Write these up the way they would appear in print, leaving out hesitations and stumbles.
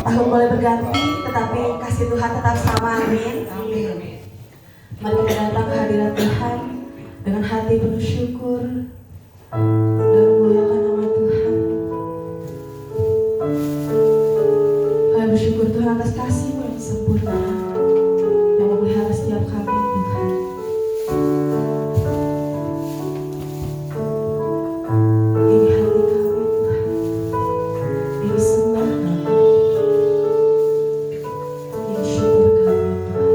Tahun boleh berganti, tetapi kasih Tuhan tetap sama. Amin. Mari kita datang ke hadirat Tuhan dengan hati penuh syukur dan memuliakan nama Tuhan. Kami bersyukur Tuhan atas kasih-Mu yang sempurna yang memelihara setiap kami, Tuhan. Ini hati kami, Tuhan. Ini sembah kami. Ini syukur kami, Tuhan.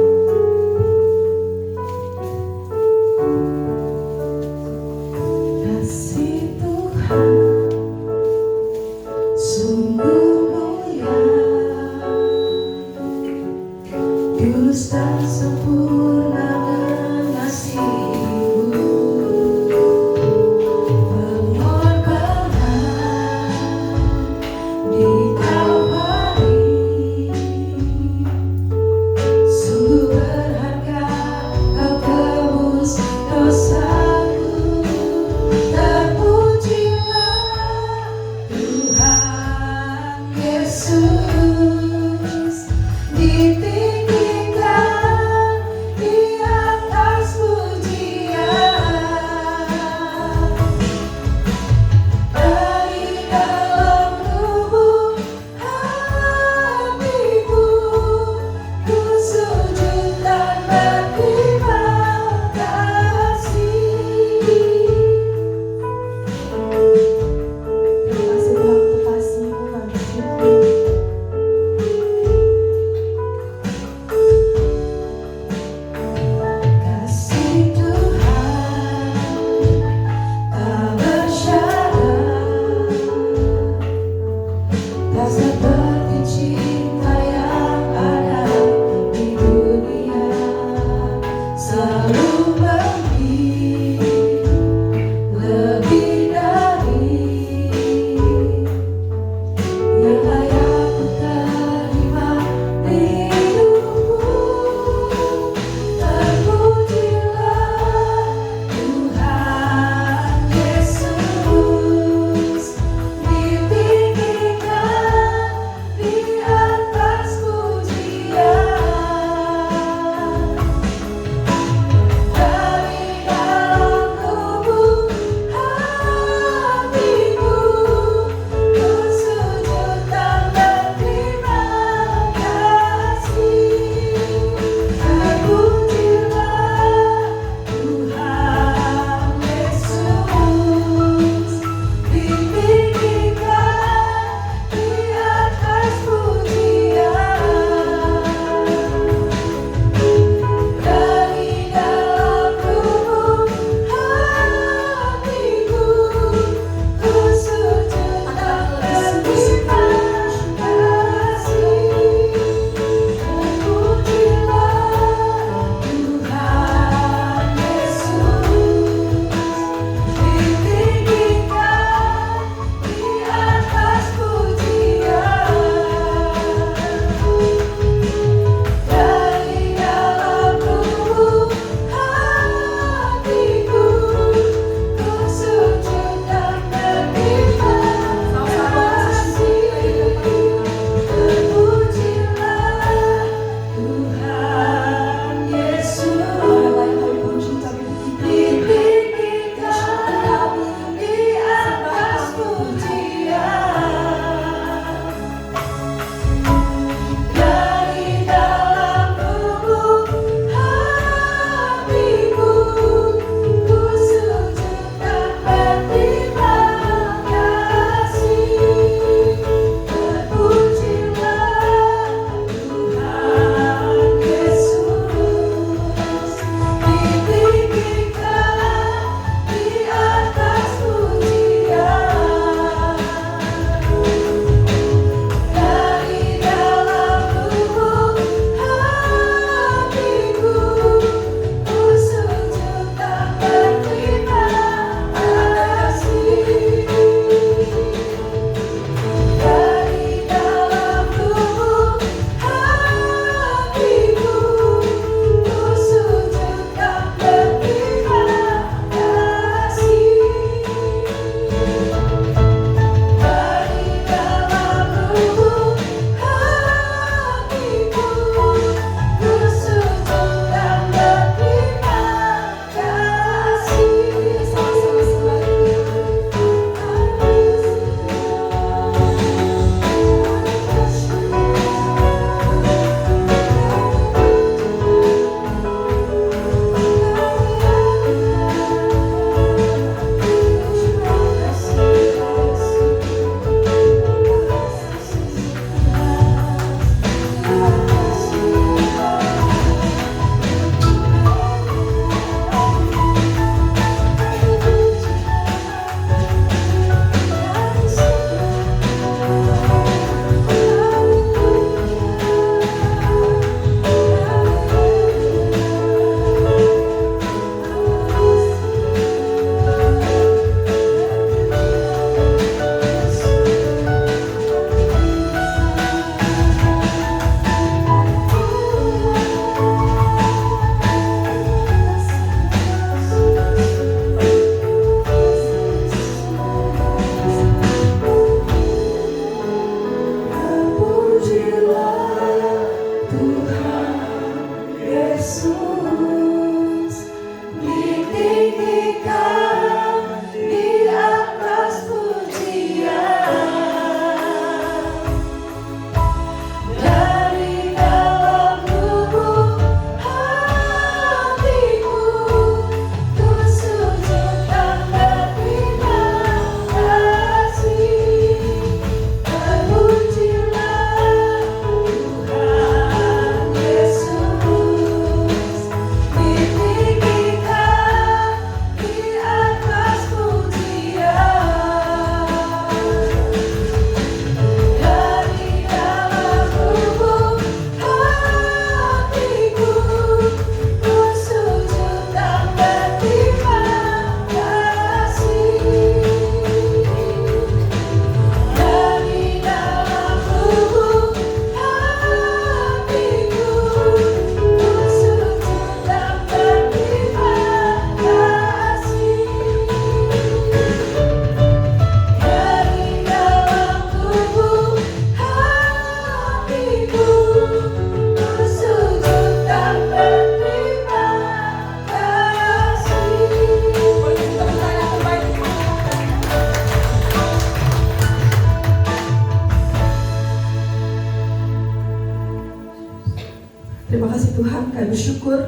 Terima kasih Tuhan, kami bersyukur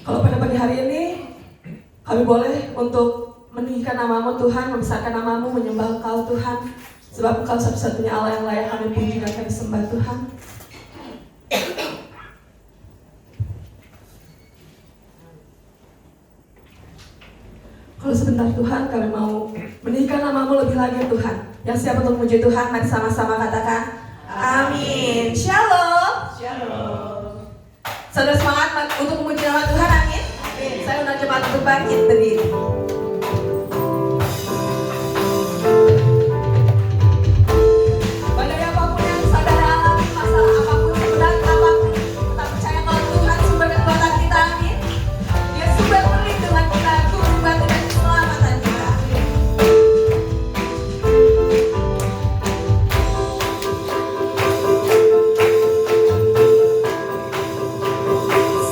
kalau pada pagi hari ini kami boleh untuk meninggikan nama-Mu Tuhan, membesarkan nama-Mu, menyembah Engkau Tuhan, sebab Engkau satu-satunya Allah yang layak kami puji dan kami sembah Tuhan. Kalau sebentar Tuhan, kami mau meninggikan nama-Mu lebih lagi Tuhan. Yang siap untuk memuji Tuhan, mari sama-sama katakan amin. Shalom. Shalom. Saudara semangat untuk memuji nama Tuhan, amin. Saya undang jemaat untuk bangkit berdiri. Badai apapun yang saudara alami, masalah apapun, berat apapun, tetap percaya kalau Tuhan sumber kekuatan kita, amin. Dia sumber perlindungan kita, guru batu dan keselamatan kita.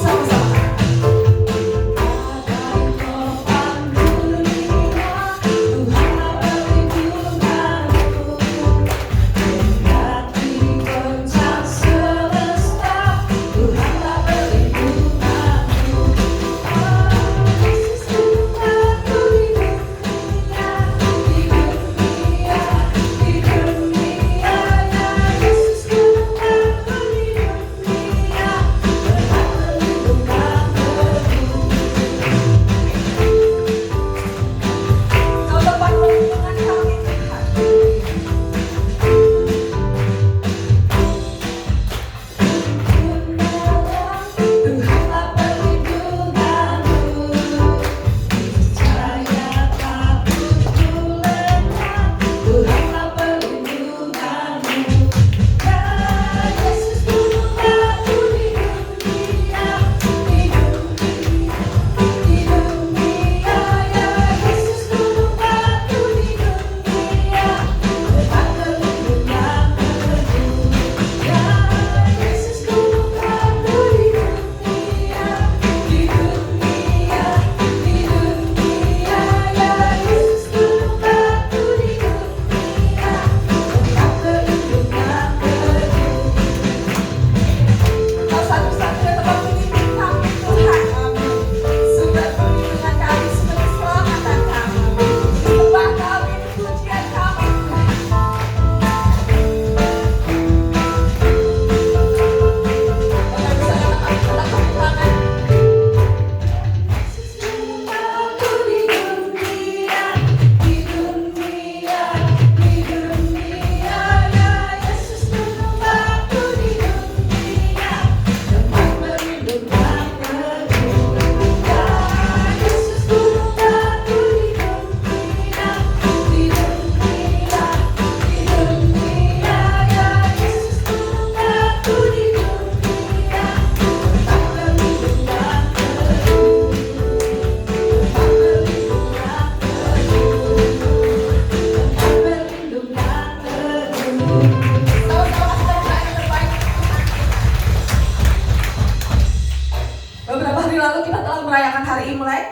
Sama-sama. Kau tempat perlindungan kami Tuhan. Tuhanlah perlindunganmu, percaya takut lenyap. Tuhanlah perlindunganmu, ya Yesus gunung batu di dunia, ya Yesus gunung batu di dunia, tempat perlindungan teduh. Ya Yesus gunung batu di dunia, ya Yesus gunung batu di dunia, tempat perlindungan teduh. Kau satu-satunya tempat perlindungan kami Tuhan, sumber perlindungan kami, sumber keselamatan kami, sembah kami, pujian kami Tuhan. Bapak bisa katakan dalam kehilangan. Yesus gunung batu di dunia, ya Yesus gunung batu di dunia, tempat perlindungan teduh. Ya Yesus gunung batu di dunia, ya Yesus gunung batu di dunia, tempat perlindungan teduh. Tempat perlindungan teduh. Sama-sama kita doain yang terbaik. Beberapa hari lalu kita telah merayakan hari Imlek.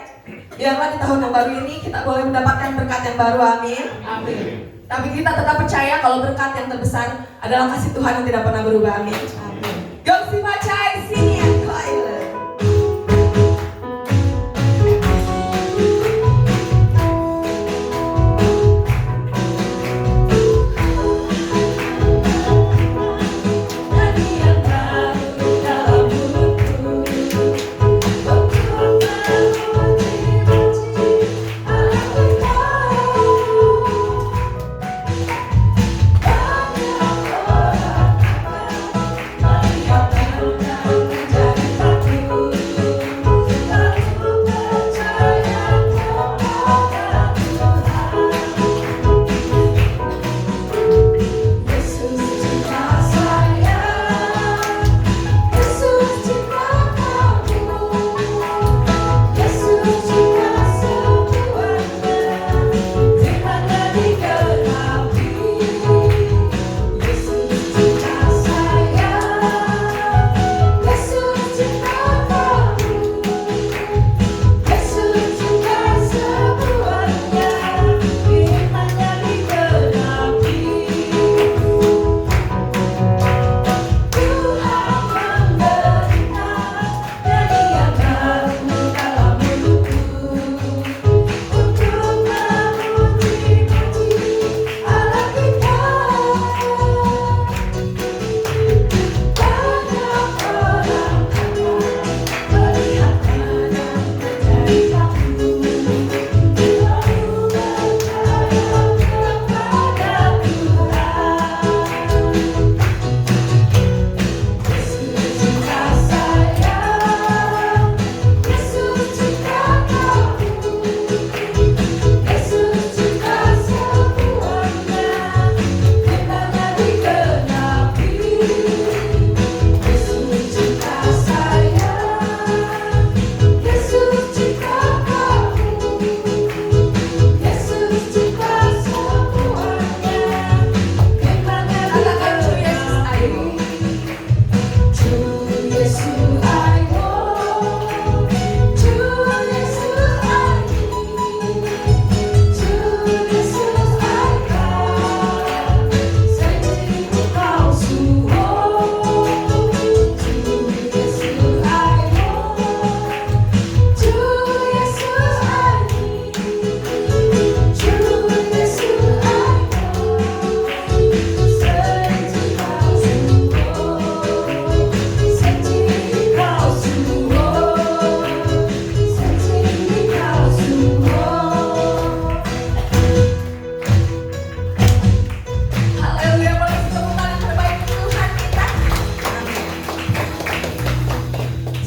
Biarlah di tahun yang baru ini kita boleh mendapatkan berkat yang baru, amin. Amin. Tapi kita tetap percaya kalau berkat yang terbesar adalah kasih Tuhan yang tidak pernah berubah, amin. Amin. Gongsi Macai, sini yang Koiler. Nyanyi yang baru dalam mulutku, untuk memuji-muji Allah kita. Banyak orang akan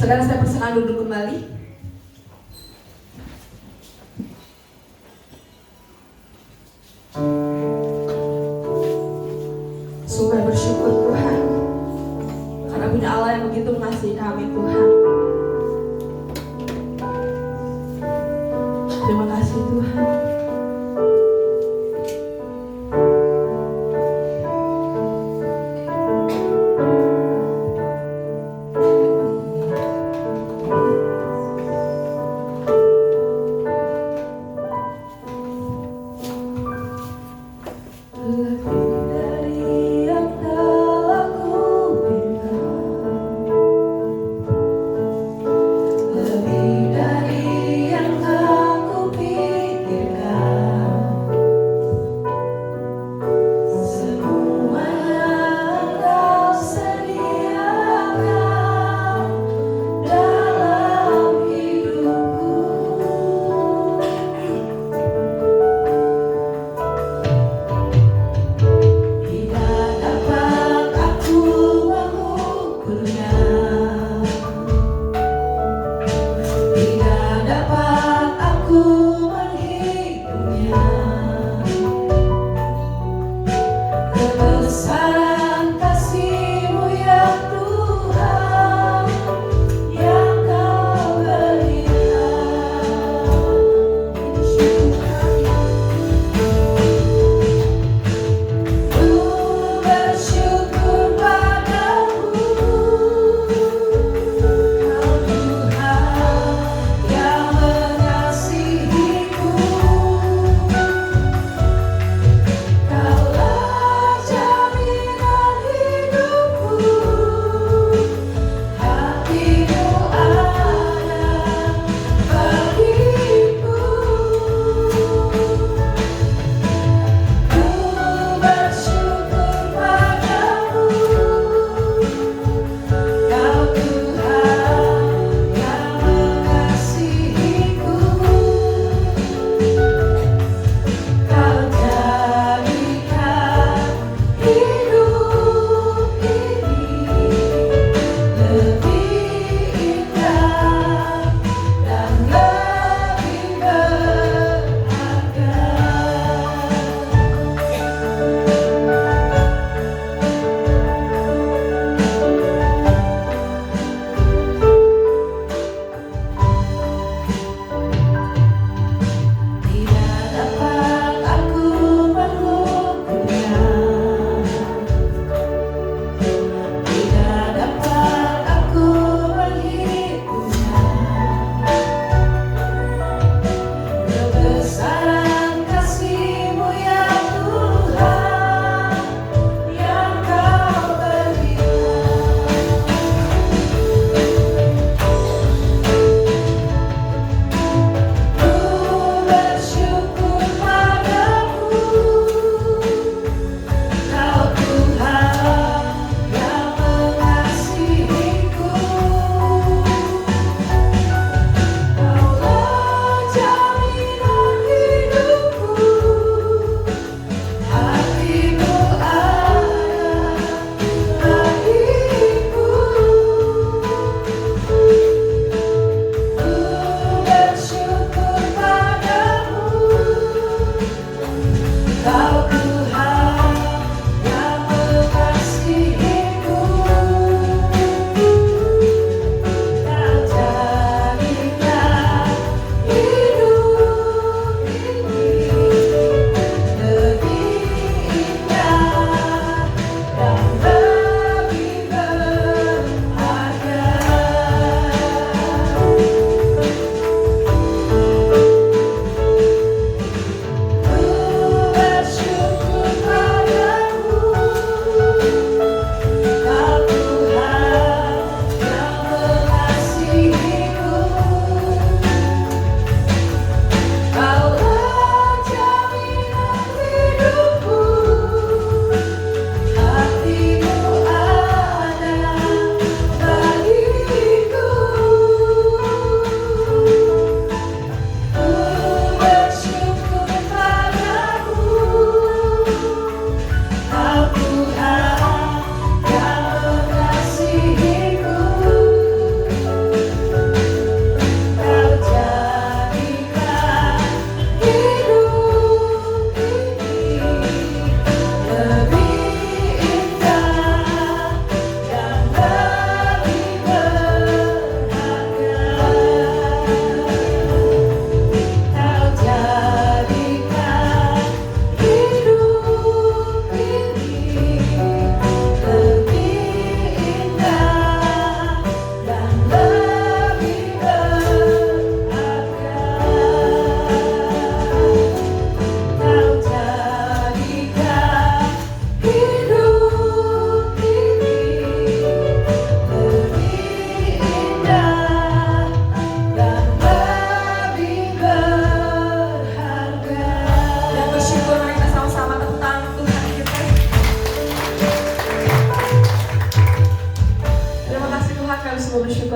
Saudara, saya persilakan duduk kembali. Sungguh bersyukur Tuhan, karena punya Allah yang begitu mengasihi kami Tuhan. Terima kasih Tuhan.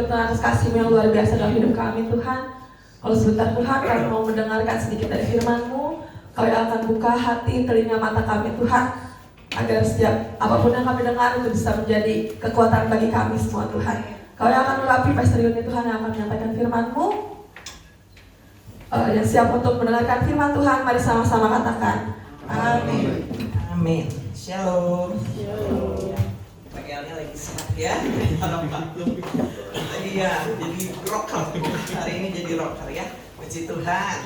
Tuhan atas kasih-Mu yang luar biasa dalam hidup kami Tuhan. Kalau sebentar Tuhan kami mau mendengarkan sedikit dari firman-Mu, Kau yang akan buka hati, telinga, mata kami Tuhan, agar setiap apapun yang kami dengar itu bisa menjadi kekuatan bagi kami semua Tuhan. Kau yang akan mengurapi Pastor Yuni Tuhan yang akan menyampaikan firman-Mu. Yang siap untuk mendengarkan firman Tuhan, mari sama-sama katakan amin. Amin. Shalom. Pagiannya lagi sehat ya. Iya, jadi rocker. Hari ini jadi rocker ya. Puji Tuhan.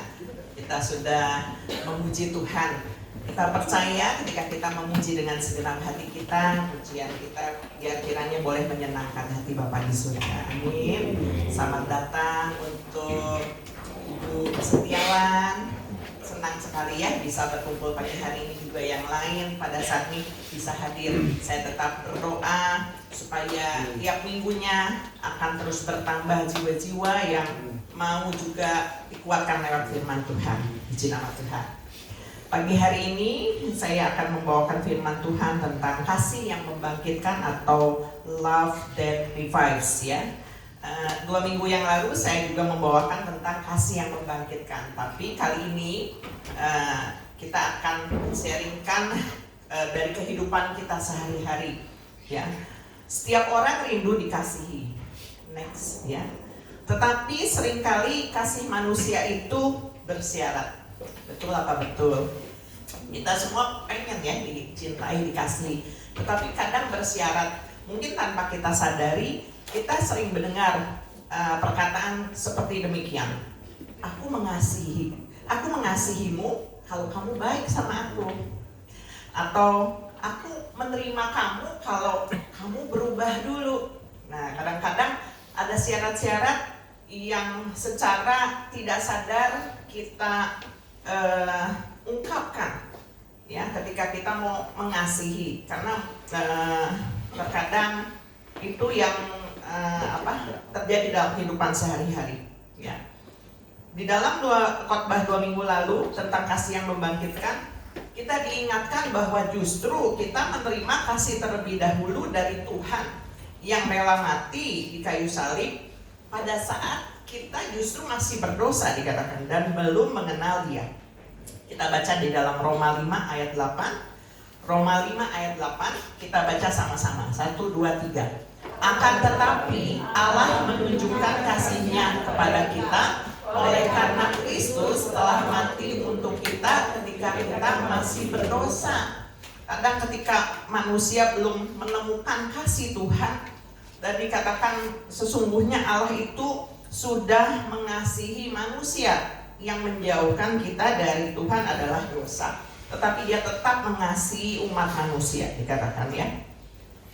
Kita sudah memuji Tuhan. Kita percaya ketika kita memuji dengan segenap hati kita, pujian kita biar kiranya boleh menyenangkan hati Bapa di surga. Amin. Selamat datang untuk Ibu Setiawan. Senang sekali ya bisa berkumpul pagi hari ini, juga yang lain pada saat ini bisa hadir. Saya tetap berdoa supaya tiap minggunya akan terus bertambah jiwa-jiwa yang mau juga dikuatkan lewat firman Tuhan. Puji nama Tuhan. Pagi hari ini saya akan membawakan firman Tuhan tentang kasih yang membangkitkan atau love that revives ya. 2 minggu yang lalu saya juga membawakan tentang kasih yang membangkitkan. Tapi kali ini kita akan sharingkan dari kehidupan kita sehari-hari ya. Setiap orang rindu dikasihi. Next ya. Tetapi seringkali kasih manusia itu bersyarat. Betul apa betul? Kita semua pengen ya dicintai, dikasihi. Tetapi kadang bersyarat. Mungkin tanpa kita sadari, kita sering mendengar perkataan seperti demikian. Aku mengasihimu kalau kamu baik sama aku. Atau aku menerima kamu kalau kamu berubah dulu. Nah, kadang-kadang ada syarat-syarat yang secara tidak sadar kita ungkapkan ya ketika kita mau mengasihi, karena terkadang itu yang terjadi dalam kehidupan sehari-hari ya. Di dalam khotbah 2 minggu lalu tentang kasih yang membangkitkan, kita diingatkan bahwa justru kita menerima kasih terlebih dahulu dari Tuhan yang rela mati di kayu salib pada saat kita justru masih berdosa dikatakan dan belum mengenal Dia. Kita baca di dalam Roma 5 ayat 8. Roma 5 ayat 8 kita baca sama-sama. 1, 2, 3. Akan tetapi Allah menunjukkan kasih-Nya kepada kita oleh karena Kristus telah mati untuk kita ketika kita masih berdosa. Kadang ketika manusia belum menemukan kasih Tuhan, dan dikatakan sesungguhnya Allah itu sudah mengasihi manusia, yang menjauhkan kita dari Tuhan adalah dosa. Tetapi Dia tetap mengasihi umat manusia, dikatakan ya.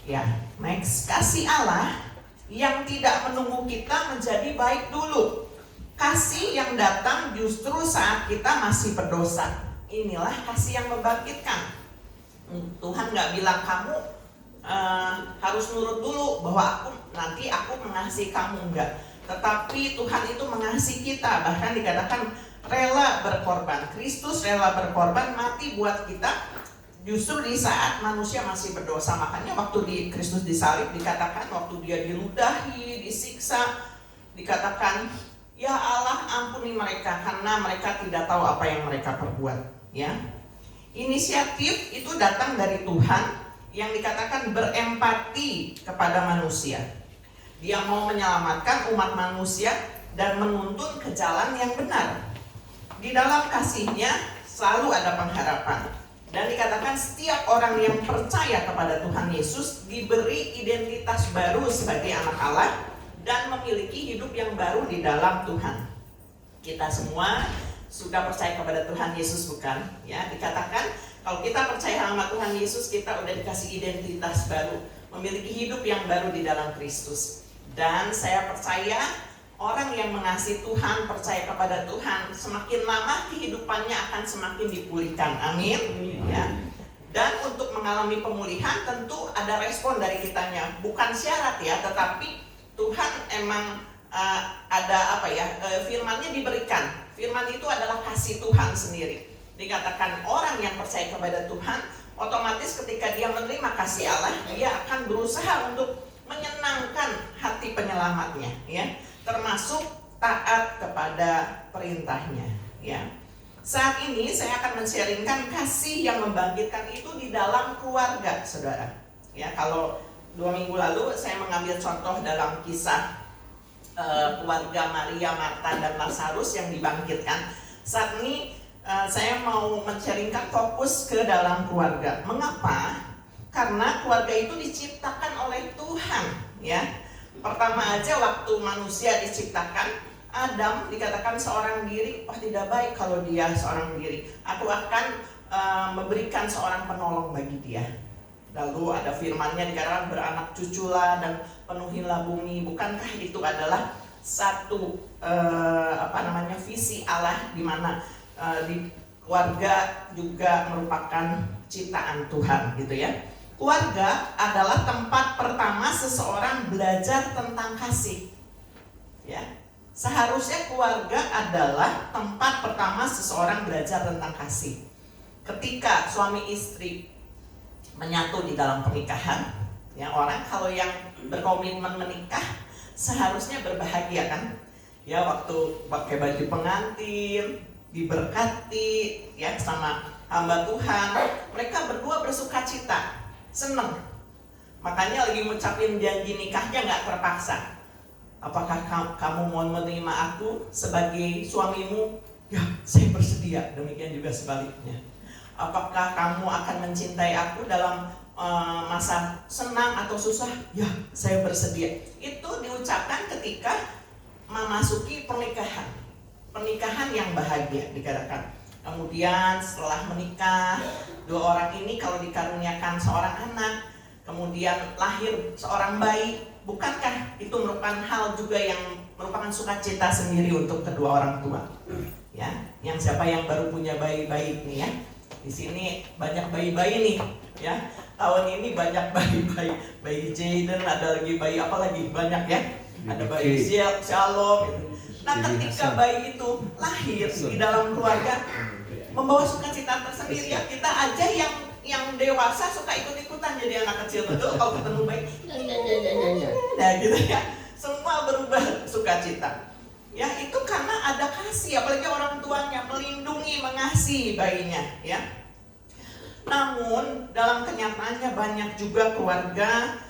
Ya, next. Kasih Allah yang tidak menunggu kita menjadi baik dulu. Kasih yang datang justru saat kita masih berdosa. Inilah kasih yang membangkitkan. Tuhan gak bilang kamu harus nurut dulu bahwa aku mengasihi kamu, enggak. Tetapi Tuhan itu mengasihi kita. Bahkan dikatakan rela berkorban. Kristus rela berkorban, mati buat kita justru di saat manusia masih berdosa. Makanya waktu di Kristus disalib dikatakan waktu Dia diludahi, disiksa, dikatakan ya Allah ampuni mereka karena mereka tidak tahu apa yang mereka perbuat ya. Inisiatif itu datang dari Tuhan yang dikatakan berempati kepada manusia. Dia mau menyelamatkan umat manusia dan menuntun ke jalan yang benar. Di dalam kasih-Nya selalu ada pengharapan. Dan dikatakan setiap orang yang percaya kepada Tuhan Yesus diberi identitas baru sebagai anak Allah dan memiliki hidup yang baru di dalam Tuhan. Kita semua sudah percaya kepada Tuhan Yesus, bukan? Ya, dikatakan kalau kita percaya sama Tuhan Yesus, kita udah dikasih identitas baru, memiliki hidup yang baru di dalam Kristus. Dan saya percaya orang yang mengasihi Tuhan, percaya kepada Tuhan, semakin lama kehidupannya akan semakin dipulihkan. Amin. Ya. Dan untuk mengalami pemulihan tentu ada respon dari kitanya, bukan syarat ya, tetapi Tuhan emang ada firman-Nya diberikan. Firman itu adalah kasih Tuhan sendiri. Dikatakan orang yang percaya kepada Tuhan, otomatis ketika dia menerima kasih Allah, dia akan berusaha untuk menyenangkan hati penyelamat alamatnya, ya, termasuk taat kepada perintahnya, ya. Saat ini saya akan men-sharingkan kasih yang membangkitkan itu di dalam keluarga, saudara. Ya, kalau 2 minggu lalu saya mengambil contoh dalam kisah keluarga Maria, Marta, dan Lazarus yang dibangkitkan. Saat ini saya mau men-sharingkan fokus ke dalam keluarga. Mengapa? Karena keluarga itu diciptakan oleh Tuhan, ya. Pertama aja waktu manusia diciptakan, Adam dikatakan seorang diri, wah tidak baik kalau dia seorang diri. Aku akan memberikan seorang penolong bagi dia. Lalu ada firman-Nya dikatakan beranak cuculah dan penuhilah bumi. Bukankah itu adalah satu visi Allah di mana di keluarga juga merupakan ciptaan Tuhan, gitu ya. Keluarga adalah tempat pertama seseorang belajar tentang kasih, ya. Seharusnya keluarga adalah tempat pertama seseorang belajar tentang kasih. Ketika suami istri menyatu di dalam pernikahan, ya, orang kalau yang berkomitmen menikah seharusnya berbahagia, kan? Ya, waktu pakai baju pengantin, diberkati, ya, sama hamba Tuhan, mereka berdua bersukacita, seneng. Makanya lagi ngucapin janji nikahnya nggak terpaksa. Apakah kamu mau menerima aku sebagai suamimu? Ya, saya bersedia. Demikian juga sebaliknya. Apakah kamu akan mencintai aku dalam masa senang atau susah? Ya, saya bersedia. Itu diucapkan ketika memasuki pernikahan. Pernikahan yang bahagia dikatakan. Kemudian setelah menikah, 2 orang ini kalau dikaruniakan seorang anak, kemudian lahir seorang bayi, bukankah itu merupakan hal juga yang merupakan sukacita sendiri untuk kedua orang tua? Ya, yang siapa yang baru punya bayi-bayi nih, ya. Di sini banyak bayi-bayi nih, ya. Tahun ini banyak bayi-bayi, bayi Jaden, ada lagi bayi apa lagi? Banyak, ya. Ada bayi Shalom. Nah, ketika bayi itu lahir di dalam keluarga, membawa sukacita tersendiri, ya. Kita aja yang dewasa suka ikut-ikutan jadi anak kecil, betul, kalau ketemu bayi. Nah, gitu, ya. Semua berubah sukacita. Ya, itu karena ada kasih, apalagi orang tuanya melindungi, mengasihi bayinya, ya. Namun dalam kenyataannya banyak juga keluarga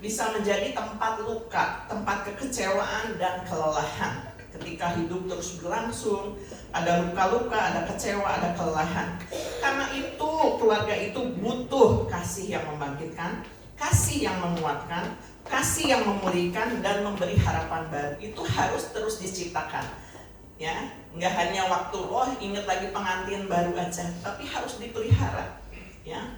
bisa menjadi tempat luka, tempat kekecewaan dan kelelahan. Ketika hidup terus berlangsung, ada luka-luka, ada kecewa, ada kelelahan. Karena itu keluarga itu butuh kasih yang membangkitkan, kasih yang menguatkan, kasih yang memulihkan dan memberi harapan baru. Itu harus terus diciptakan, ya. Nggak hanya waktu ingat lagi pengantin baru aja, tapi harus dipelihara, ya.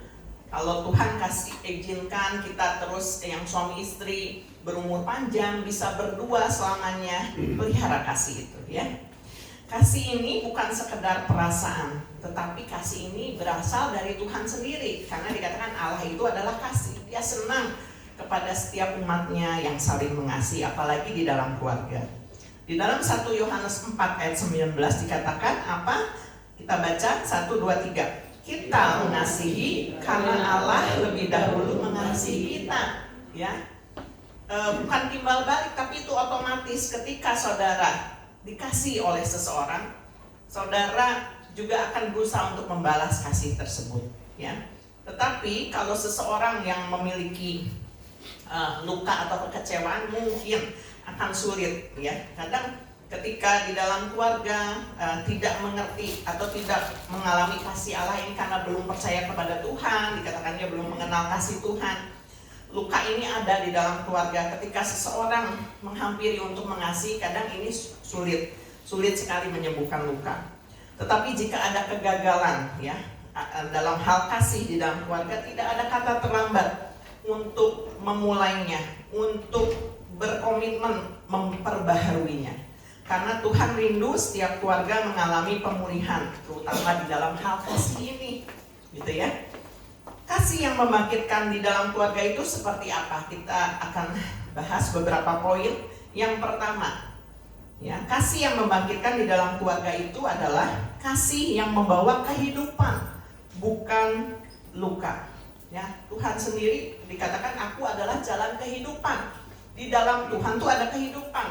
Kalau Tuhan kasih izinkan kita terus yang suami istri berumur panjang, bisa berdua selamanya, pelihara kasih itu, ya. Kasih ini bukan sekedar perasaan, tetapi kasih ini berasal dari Tuhan sendiri. Karena dikatakan Allah itu adalah kasih. Dia senang kepada setiap umatnya yang saling mengasihi, apalagi di dalam keluarga. Di dalam 1 Yohanes 4 ayat 19 dikatakan apa? Kita baca 1, 2, 3. Kita mengasihi karena Allah lebih dahulu mengasihi kita, ya. Bukan timbal balik, tapi itu otomatis. Ketika saudara dikasih oleh seseorang, saudara juga akan berusaha untuk membalas kasih tersebut, ya. Tetapi kalau seseorang yang memiliki luka atau kekecewaan mungkin akan sulit, ya. Kadang ketika di dalam keluarga tidak mengerti atau tidak mengalami kasih Allah ini karena belum percaya kepada Tuhan, dikatakannya belum mengenal kasih Tuhan. Luka ini ada di dalam keluarga. Ketika seseorang menghampiri untuk mengasihi, kadang ini sulit sekali menyembuhkan luka. Tetapi jika ada kegagalan, ya, dalam hal kasih di dalam keluarga, tidak ada kata terlambat untuk memulainya, untuk berkomitmen memperbaharuinya. Karena Tuhan rindu setiap keluarga mengalami pemulihan, terutama di dalam hal kasih ini, gitu, ya. Kasih yang membangkitkan di dalam keluarga itu seperti apa? Kita akan bahas beberapa poin. Yang pertama, ya, kasih yang membangkitkan di dalam keluarga itu adalah kasih yang membawa kehidupan, bukan luka. Ya, Tuhan sendiri dikatakan aku adalah jalan kehidupan. Di dalam Tuhan tuh ada kehidupan.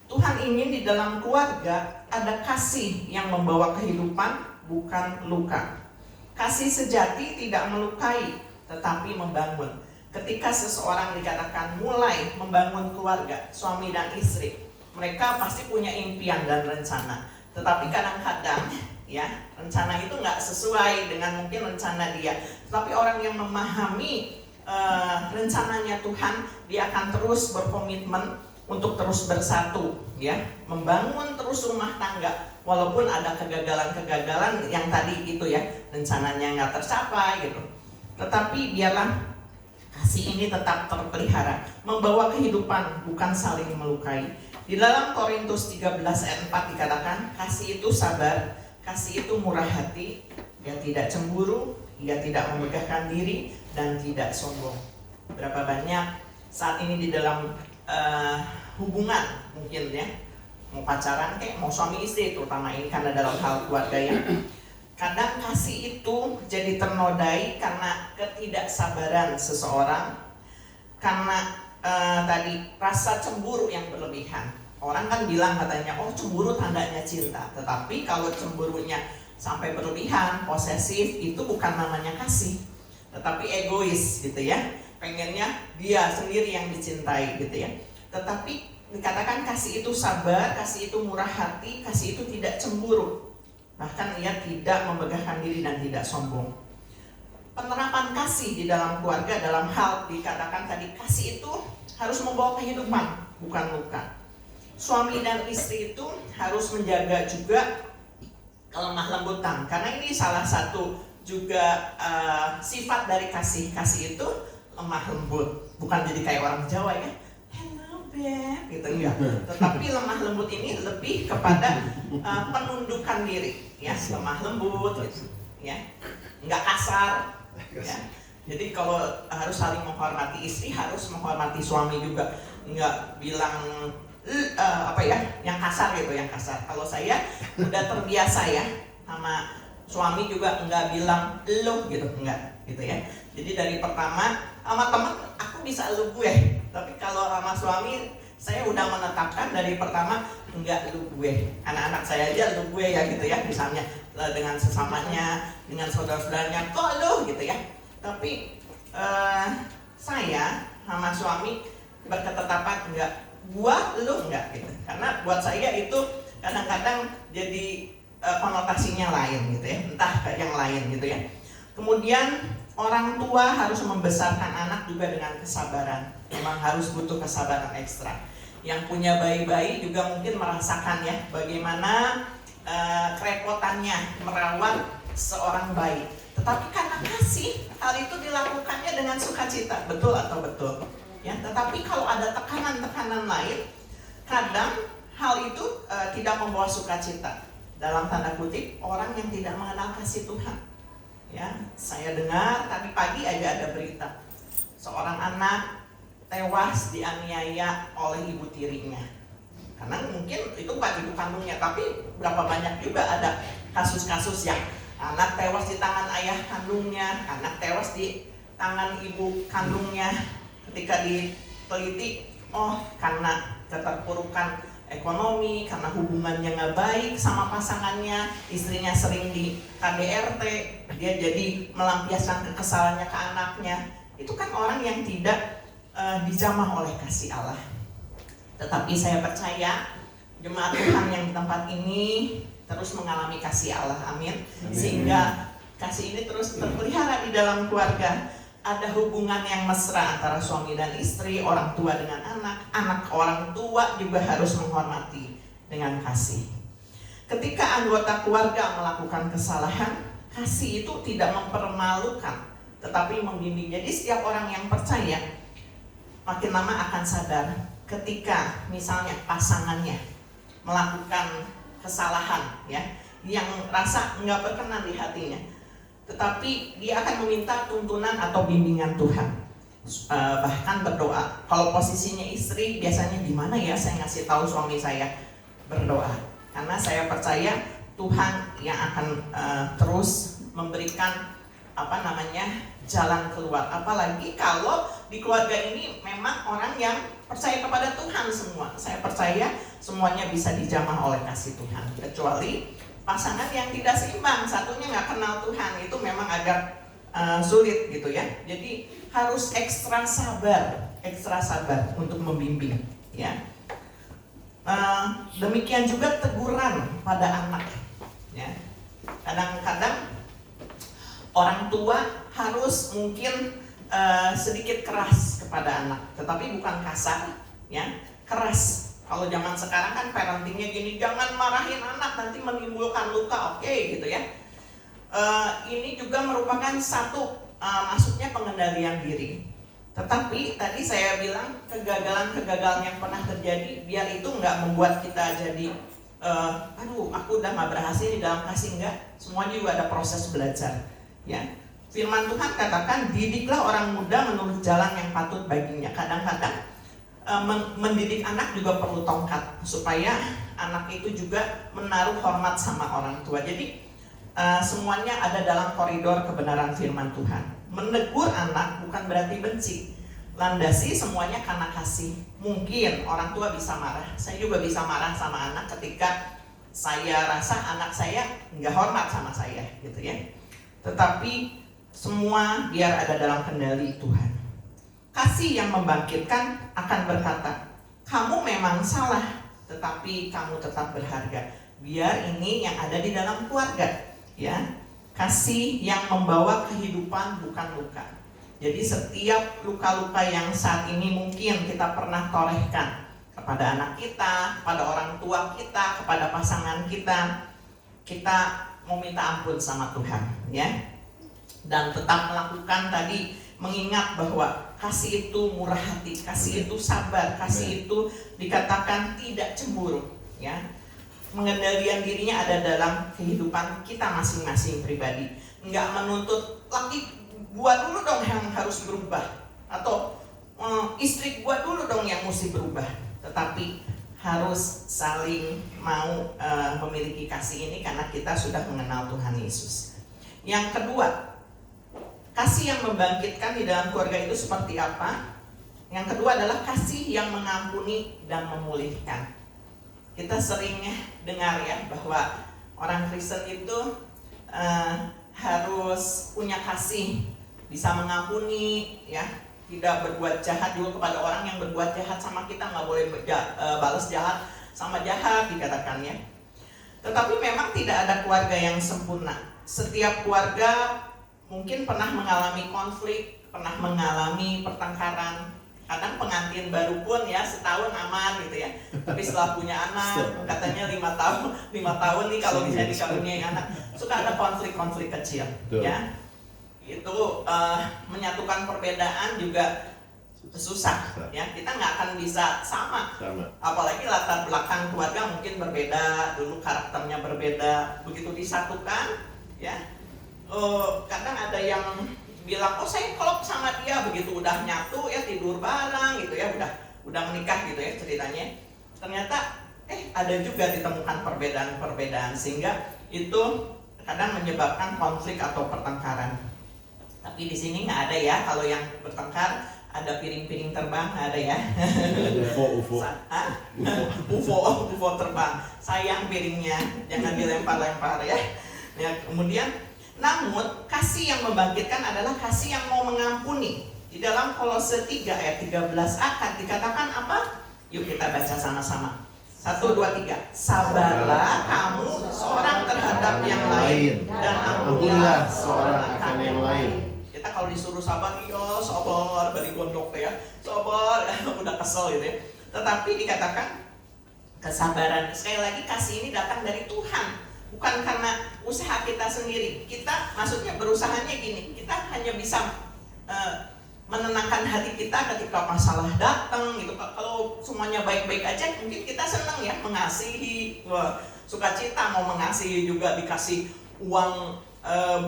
Tuhan ingin di dalam keluarga ada kasih yang membawa kehidupan, bukan luka. Kasih sejati tidak melukai, tetapi membangun. Ketika seseorang dikatakan mulai membangun keluarga, suami dan istri, mereka pasti punya impian dan rencana. Tetapi kadang-kadang ya, rencana itu nggak sesuai dengan mungkin rencana dia. Tetapi orang yang memahami rencananya Tuhan, dia akan terus berkomitmen untuk terus bersatu, ya, membangun terus rumah tangga, walaupun ada kegagalan-kegagalan yang tadi itu ya, rencananya nggak tercapai gitu. Tetapi biarlah kasih ini tetap terpelihara, membawa kehidupan, bukan saling melukai. Di dalam Korintus 13 ayat 4 dikatakan, kasih itu sabar, kasih itu murah hati, dia tidak cemburu, dia tidak memegahkan diri, dan tidak sombong. Berapa banyak saat ini di dalam hubungan mungkin ya, mau pacaran kayak mau suami istri, terutama ini karena dalam hal keluarga ya, kadang kasih itu jadi ternodai karena ketidaksabaran seseorang, karena tadi rasa cemburu yang berlebihan. Orang kan bilang katanya, oh cemburu tandanya cinta. Tetapi kalau cemburunya sampai berlebihan, posesif, itu bukan namanya kasih, tetapi egois gitu ya. Pengennya dia sendiri yang dicintai gitu ya. Tetapi dikatakan kasih itu sabar, kasih itu murah hati, kasih itu tidak cemburu. Bahkan ia tidak memegahkan diri dan tidak sombong. Penerapan kasih di dalam keluarga dalam hal dikatakan tadi, kasih itu harus membawa kehidupan, bukan luka. Suami dan istri itu harus menjaga juga kelemah lembutan, karena ini salah satu juga sifat dari kasih. Kasih itu lemah lembut, bukan jadi kayak orang Jawa ya, hello babe gitu enggak. Tetapi lemah lembut ini lebih kepada penundukan diri ya, lemah lembut gitu ya, enggak kasar ya. Jadi kalau harus saling menghormati, istri harus menghormati suami juga, enggak bilang apa ya, yang kasar gitu, yang kasar. Kalau saya udah terbiasa ya sama suami juga enggak bilang lu gitu, enggak gitu ya. Jadi dari pertama sama teman aku bisa lu gue, tapi kalau sama suami saya udah menetapkan dari pertama enggak lu gue. Anak-anak saya aja lu gue ya gitu ya, misalnya dengan sesamanya, dengan saudara-saudaranya kok lu gitu ya. Tapi saya sama suami berketetapan enggak, gua lu enggak gitu. Karena buat saya itu kadang-kadang jadi konotasinya lain gitu ya, entah kayak yang lain gitu ya. Kemudian orang tua harus membesarkan anak juga dengan kesabaran. Memang harus butuh kesabaran ekstra. Yang punya bayi-bayi juga mungkin merasakan ya bagaimana kerepotannya merawat seorang bayi. Tetapi karena kasih, hal itu dilakukannya dengan sukacita, betul atau betul? Ya, tetapi kalau ada tekanan-tekanan lain, kadang hal itu tidak membawa sukacita. Dalam tanda kutip, orang yang tidak mengenal kasih Tuhan. Ya, saya dengar tadi pagi aja ada berita seorang anak tewas dianiaya oleh ibu tirinya. Karena mungkin itu bukan ibu kandungnya, tapi berapa banyak juga ada kasus-kasus yang anak tewas di tangan ayah kandungnya, anak tewas di tangan ibu kandungnya. Ketika diteliti, oh karena keterpurukan ekonomi, karena hubungannya nggak baik sama pasangannya, istrinya sering di KDRT, dia jadi melampiaskan kekesalannya ke anaknya. Itu kan orang yang tidak dijamah oleh kasih Allah. Tetapi saya percaya jemaat Tuhan yang di tempat ini terus mengalami kasih Allah, amin. Sehingga kasih ini terus terpelihara di dalam keluarga. Ada hubungan yang mesra antara suami dan istri, orang tua dengan anak, anak orang tua juga harus menghormati dengan kasih. Ketika anggota keluarga melakukan kesalahan, kasih itu tidak mempermalukan, tetapi membimbing. Jadi setiap orang yang percaya makin lama akan sadar ketika misalnya pasangannya melakukan kesalahan ya, yang rasa nggak berkenan di hatinya, tetapi dia akan meminta tuntunan atau bimbingan Tuhan. Bahkan berdoa. Kalau posisinya istri, biasanya gimana ya saya ngasih tahu suami saya? Berdoa. Karena saya percaya Tuhan yang akan terus memberikan jalan keluar. Apalagi kalau di keluarga ini memang orang yang percaya kepada Tuhan semua. Saya percaya semuanya bisa dijamah oleh kasih Tuhan. Kecuali pasangan yang tidak seimbang, satunya nggak kenal Tuhan, itu memang agak sulit gitu ya. Jadi harus ekstra sabar untuk membimbing ya. Demikian juga teguran pada anak ya. Kadang-kadang orang tua harus mungkin sedikit keras kepada anak, tetapi bukan kasar ya, keras. Kalau zaman sekarang kan parentingnya gini, jangan marahin anak nanti menimbulkan luka, oke gitu ya. Ini juga merupakan satu masuknya pengendalian diri. Tetapi tadi saya bilang kegagalan-kegagalan yang pernah terjadi, biar itu nggak membuat kita jadi aduh aku udah nggak berhasil di dalam kasih, enggak. Semuanya juga ada proses belajar ya. Firman Tuhan katakan, didiklah orang muda menurut jalan yang patut baginya. Kadang-kadang mendidik anak juga perlu tongkat, supaya anak itu juga menaruh hormat sama orang tua. Jadi semuanya ada dalam koridor kebenaran firman Tuhan. Menegur anak bukan berarti benci. Landasi semuanya karena kasih. Mungkin orang tua bisa marah. Saya juga bisa marah sama anak ketika saya rasa anak saya nggak hormat sama saya gitu ya. Tetapi semua biar ada dalam kendali Tuhan. Kasih yang membangkitkan akan berkata, kamu memang salah, tetapi kamu tetap berharga. Biar ini yang ada di dalam keluarga, ya. Kasih yang membawa kehidupan bukan luka. Jadi setiap luka-luka yang saat ini mungkin kita pernah torehkan kepada anak kita, kepada orang tua kita, kepada pasangan kita, kita mau minta ampun sama Tuhan, ya. Dan tetap melakukan tadi, mengingat bahwa kasih itu murah hati, kasih itu sabar, kasih itu dikatakan tidak cemburu, ya. Pengendalian dirinya ada dalam kehidupan kita masing-masing pribadi. Enggak menuntut laki gua dulu dong yang harus berubah, atau istri gua dulu dong yang mesti berubah. Tetapi harus saling mau memiliki kasih ini karena kita sudah mengenal Tuhan Yesus. Yang kedua, kasih yang membangkitkan di dalam keluarga itu seperti apa? Yang kedua adalah kasih yang mengampuni dan memulihkan. Kita sering dengar ya bahwa orang Kristen itu harus punya kasih, bisa mengampuni, ya, tidak berbuat jahat juga kepada orang yang berbuat jahat sama kita, nggak boleh balas jahat sama jahat dikatakannya. Tetapi memang tidak ada keluarga yang sempurna. Setiap keluarga mungkin pernah mengalami konflik, pernah mengalami pertengkaran. Kadang pengantin baru pun ya setahun aman gitu ya. Tapi setelah punya anak, katanya 5 tahun nih kalau bisa dikawinnya anak, suka ada konflik-konflik kecil. Ya, itu menyatukan perbedaan juga susah. Ya, kita nggak akan bisa sama. Apalagi latar belakang keluarga mungkin berbeda, dulu karakternya berbeda. Begitu disatukan, ya. Kadang ada yang bilang, oh saya klop sama dia, begitu udah nyatu ya tidur bareng gitu ya, udah menikah gitu ya ceritanya. Ternyata ada juga ditemukan perbedaan-perbedaan sehingga itu kadang menyebabkan konflik atau pertengkaran. Tapi di sini nggak ada ya, kalau yang bertengkar ada piring-piring terbang, nggak ada ya. UFO terbang, sayang piringnya, jangan dilempar-lempar ya. Ya, kemudian namun kasih yang membangkitkan adalah kasih yang mau mengampuni. Di dalam Kolose 3 ayat 13 akan dikatakan apa? Yuk kita baca sama-sama. 1, 2, 3. Sabarlah kamu seorang terhadap yang lain dan ampunilah seorang akan yang lain. Kita kalau disuruh sabar, iya sabar, dari gondok ya, sabar, udah kesel gitu ya. Tetapi dikatakan kesabaran, sekali lagi kasih ini datang dari Tuhan. Bukan karena usaha kita sendiri. Kita maksudnya berusahanya gini, kita hanya bisa menenangkan hati kita ketika masalah datang gitu. Kalau semuanya baik-baik aja mungkin kita senang ya, mengasihi, sukacita mau mengasihi juga, dikasih uang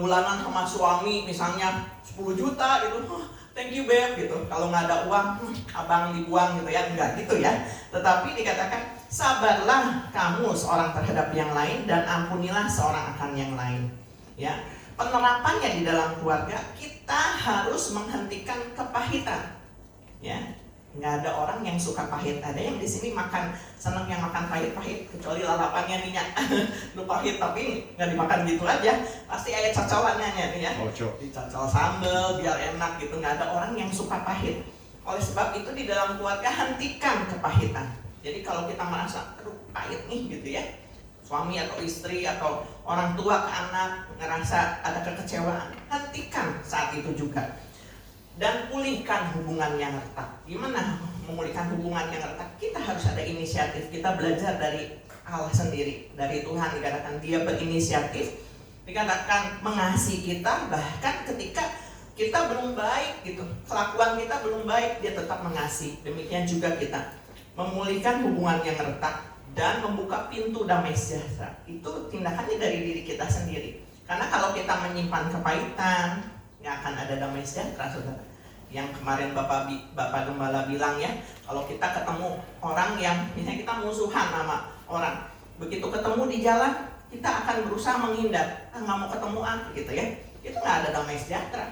bulanan sama suami misalnya 10 juta gitu, thank you babe gitu. Kalau nggak ada uang, abang dibuang gitu ya, enggak gitu ya. Tetapi dikatakan sabarlah kamu seorang terhadap yang lain dan ampunilah seorang akan yang lain. Ya, penerapannya di dalam keluarga, kita harus menghentikan kepahitan. Ya, nggak ada orang yang suka pahit. Ada yang di sini senang yang makan pahit-pahit, kecuali lalapannya minyak. Lu pahit tapi nggak dimakan gitu aja. Pasti ada cocolannya nih ya. Dicocol sambal biar enak gitu. Nggak ada orang yang suka pahit. Oleh sebab itu di dalam keluarga hentikan kepahitan. Jadi kalau kita merasa aduh pahit nih gitu ya, suami atau istri atau orang tua ke anak ngerasa ada kekecewaan, hentikan saat itu juga. Dan pulihkan hubungan yang retak. Gimana memulihkan hubungan yang retak? Kita harus ada inisiatif. Kita belajar dari Allah sendiri, dari Tuhan. Dikatakan Dia berinisiatif, dikatakan mengasihi kita, bahkan ketika kita belum baik gitu, kelakuan kita belum baik, Dia tetap mengasihi. Demikian juga kita memulihkan hubungan yang retak dan membuka pintu damai sejahtera. Itu tindakannya dari diri kita sendiri. Karena kalau kita menyimpan kepahitan, nggak akan ada damai sejahtera, saudara. Yang kemarin Bapak Gembala bilang ya, kalau kita ketemu orang yang misalnya kita musuhan sama orang, begitu ketemu di jalan kita akan berusaha menghindar, nggak mau ketemu gitu ya, itu nggak ada damai sejahtera.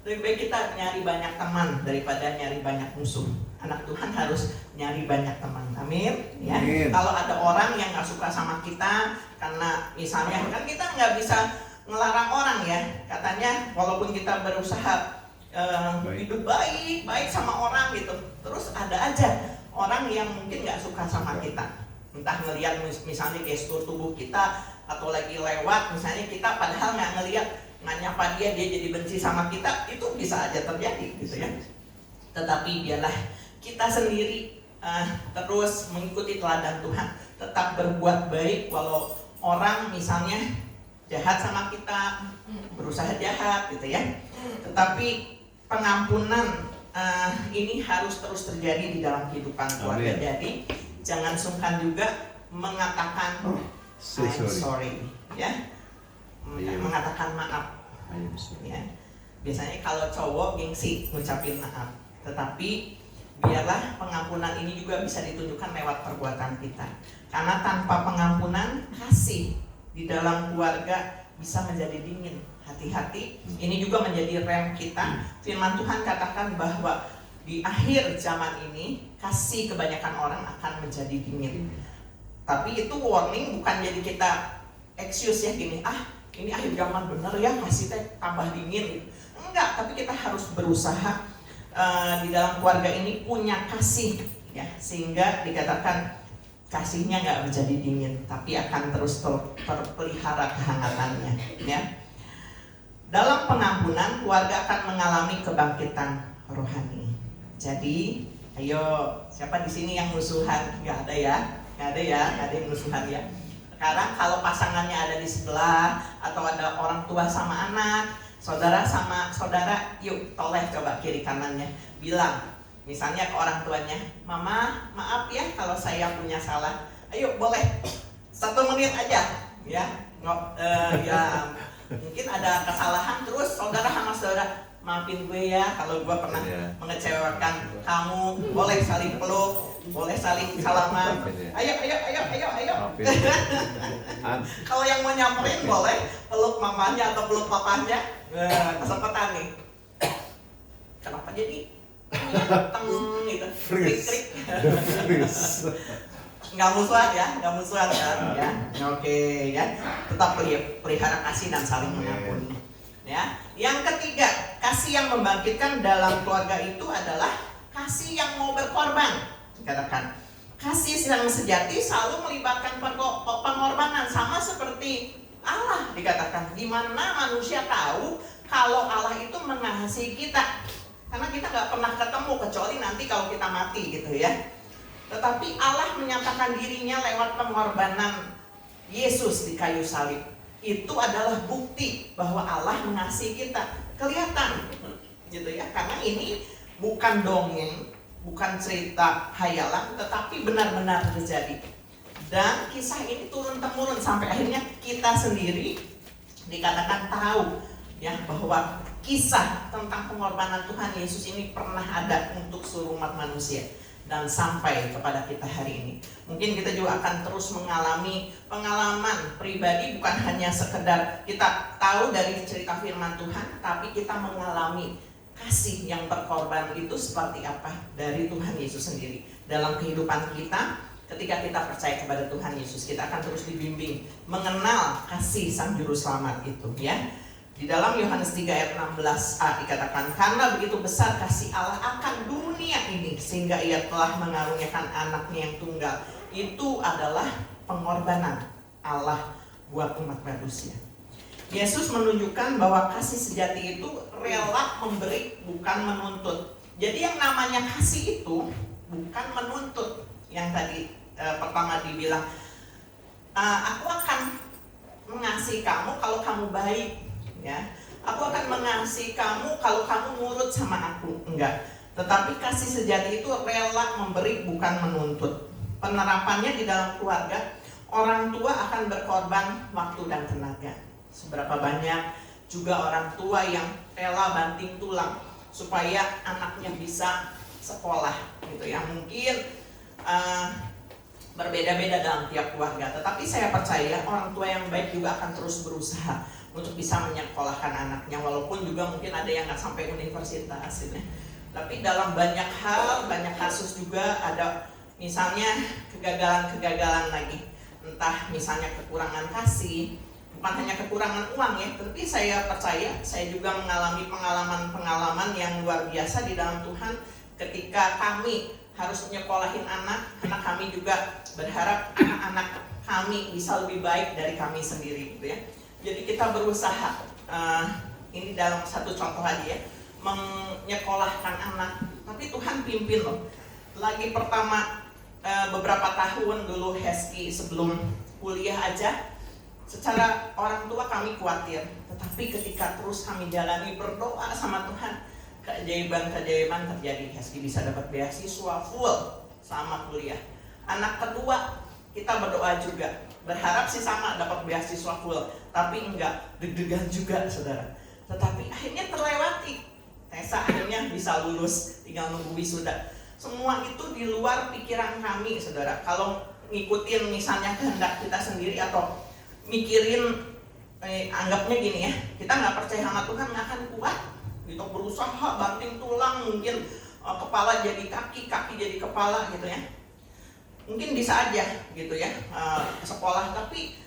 Lebih baik kita nyari banyak teman daripada nyari banyak musuh. Anak Tuhan harus nyari banyak teman, amin ya. Kalau ada orang yang nggak suka sama kita, karena misalnya kan kita nggak bisa ngelarang orang ya, katanya walaupun kita berusaha hidup baik sama orang gitu, terus ada aja orang yang mungkin nggak suka sama kita, entah ngelihat misalnya gestur tubuh kita atau lagi lewat misalnya kita padahal nggak ngelihat, nggak nyapa dia jadi benci sama kita, itu bisa aja terjadi gitu ya. Tetapi biarlah kita sendiri terus mengikuti teladan Tuhan, tetap berbuat baik walau orang misalnya jahat sama kita, berusaha jahat gitu ya. Tetapi pengampunan ini harus terus terjadi di dalam kehidupan keluarga. Jadi jangan sungkan juga mengatakan I'm sorry ya, mengatakan maaf ya. Biasanya kalau cowok gengsi ngucapin maaf, tetapi biarlah pengampunan ini juga bisa ditunjukkan lewat perbuatan kita. Karena tanpa pengampunan, kasih di dalam keluarga bisa menjadi dingin. Hati-hati, ini juga menjadi rem kita. Firman Tuhan katakan bahwa di akhir zaman ini kasih kebanyakan orang akan menjadi dingin. Tapi itu warning, bukan jadi kita excuse ya gini, ini akhir zaman bener ya kasih teh tambah dingin. Enggak, tapi kita harus berusaha di dalam keluarga ini punya kasih ya, sehingga dikatakan kasihnya nggak menjadi dingin, tapi akan terus terpelihara kehangatannya ya. Dalam pengampunan, keluarga akan mengalami kebangkitan rohani. Jadi, ayo, siapa di sini yang musuhan? Nggak ada ya, nggak ada yang musuhan ya. Sekarang kalau pasangannya ada di sebelah, atau ada orang tua sama anak, saudara sama saudara, yuk toleh coba kiri kanannya, bilang, misalnya ke orang tuanya, Mama, maaf ya kalau saya punya salah. Ayo boleh 1 menit aja, ya. Ya mungkin ada kesalahan, terus saudara sama saudara, maafin gue ya kalau gue pernah mengecewakan kamu. Boleh saling peluk, boleh saling salaman. Ayo. Kalau yang mau nyamperin boleh peluk mamanya atau peluk papanya. Kesempatan nih. Kenapa jadi gitu, klik. Nggak musuhan kan ya. Oke ya, tetap pelihara kasih dan saling mengampuni ya. Yang ketiga, kasih yang membangkitkan dalam keluarga itu adalah kasih yang mau berkorban. Katakan, kasih yang sejati selalu melibatkan pengorbanan, sama seperti Allah. Dikatakan, di mana manusia tahu kalau Allah itu mengasihi kita, karena kita nggak pernah ketemu kecuali nanti kalau kita mati gitu ya. Tetapi Allah menyatakan dirinya lewat pengorbanan Yesus di kayu salib. Itu adalah bukti bahwa Allah mengasihi kita. Kelihatan gitu ya. Karena ini bukan dongeng, bukan cerita hayalan, tetapi benar-benar terjadi. Dan kisah ini turun-temurun sampai akhirnya kita sendiri dikatakan tahu ya bahwa kisah tentang pengorbanan Tuhan Yesus ini pernah ada untuk seluruh umat manusia. dan sampai kepada kita hari ini. Mungkin kita juga akan terus mengalami pengalaman pribadi, bukan hanya sekedar kita tahu dari cerita firman Tuhan, tapi kita mengalami kasih yang berkorban itu seperti apa dari Tuhan Yesus sendiri. Dalam kehidupan kita, ketika kita percaya kepada Tuhan Yesus, kita akan terus dibimbing mengenal kasih Sang Juru Selamat itu, ya. Di dalam Yohanes 3 ayat 16a dikatakan, karena begitu besar kasih Allah akan dunia ini, sehingga ia telah mengaruniakan anaknya yang tunggal. Itu adalah pengorbanan Allah buat umat manusia. Yesus menunjukkan bahwa kasih sejati itu rela memberi, bukan menuntut. Jadi yang namanya kasih itu bukan menuntut. Yang tadi pertama dibilang, aku akan mengasihi kamu kalau kamu baik, ya. Aku akan mengasihi kamu kalau kamu nurut sama aku. Enggak. Tetapi kasih sejati itu rela memberi, bukan menuntut. Penerapannya di dalam keluarga, orang tua akan berkorban waktu dan tenaga. Seberapa banyak juga orang tua yang rela banting tulang supaya anaknya bisa sekolah, gitu ya. Mungkin berbeda-beda dalam tiap keluarga, tetapi saya percaya orang tua yang baik juga akan terus berusaha untuk bisa menyekolahkan anaknya, walaupun juga mungkin ada yang nggak sampai universitas, gitu ya. Tapi dalam banyak hal, banyak kasus juga ada misalnya kegagalan-kegagalan lagi, entah misalnya kekurangan kasih, bukan hanya kekurangan uang ya, tapi saya percaya saya juga mengalami pengalaman-pengalaman yang luar biasa di dalam Tuhan ketika kami harus nyekolahin anak kami juga berharap anak-anak kami bisa lebih baik dari kami sendiri, gitu ya. Jadi kita berusaha, ini dalam satu contoh aja ya, menyekolahkan anak, tapi Tuhan pimpin loh. Lagi pertama beberapa tahun dulu Hesky sebelum kuliah aja, secara orang tua kami khawatir, tetapi ketika terus kami jalani berdoa sama Tuhan, keajaiban-keajaiban terjadi. Hesky bisa dapat beasiswa full sama kuliah. Anak kedua kita berdoa juga, berharap sih sama dapat beasiswa full, tapi enggak, deg-degan juga saudara. Tetapi akhirnya terlewati. Tessa akhirnya bisa lulus, tinggal nunggu wisuda. Semua itu di luar pikiran kami saudara. Kalau ngikutin misalnya kehendak kita sendiri atau mikirin anggapnya gini ya, kita nggak percaya sama Tuhan nggak akan kuat. Gitu, berusaha banting tulang, mungkin kepala jadi kaki, kaki jadi kepala, gitu ya. Mungkin bisa aja gitu ya sekolah, tapi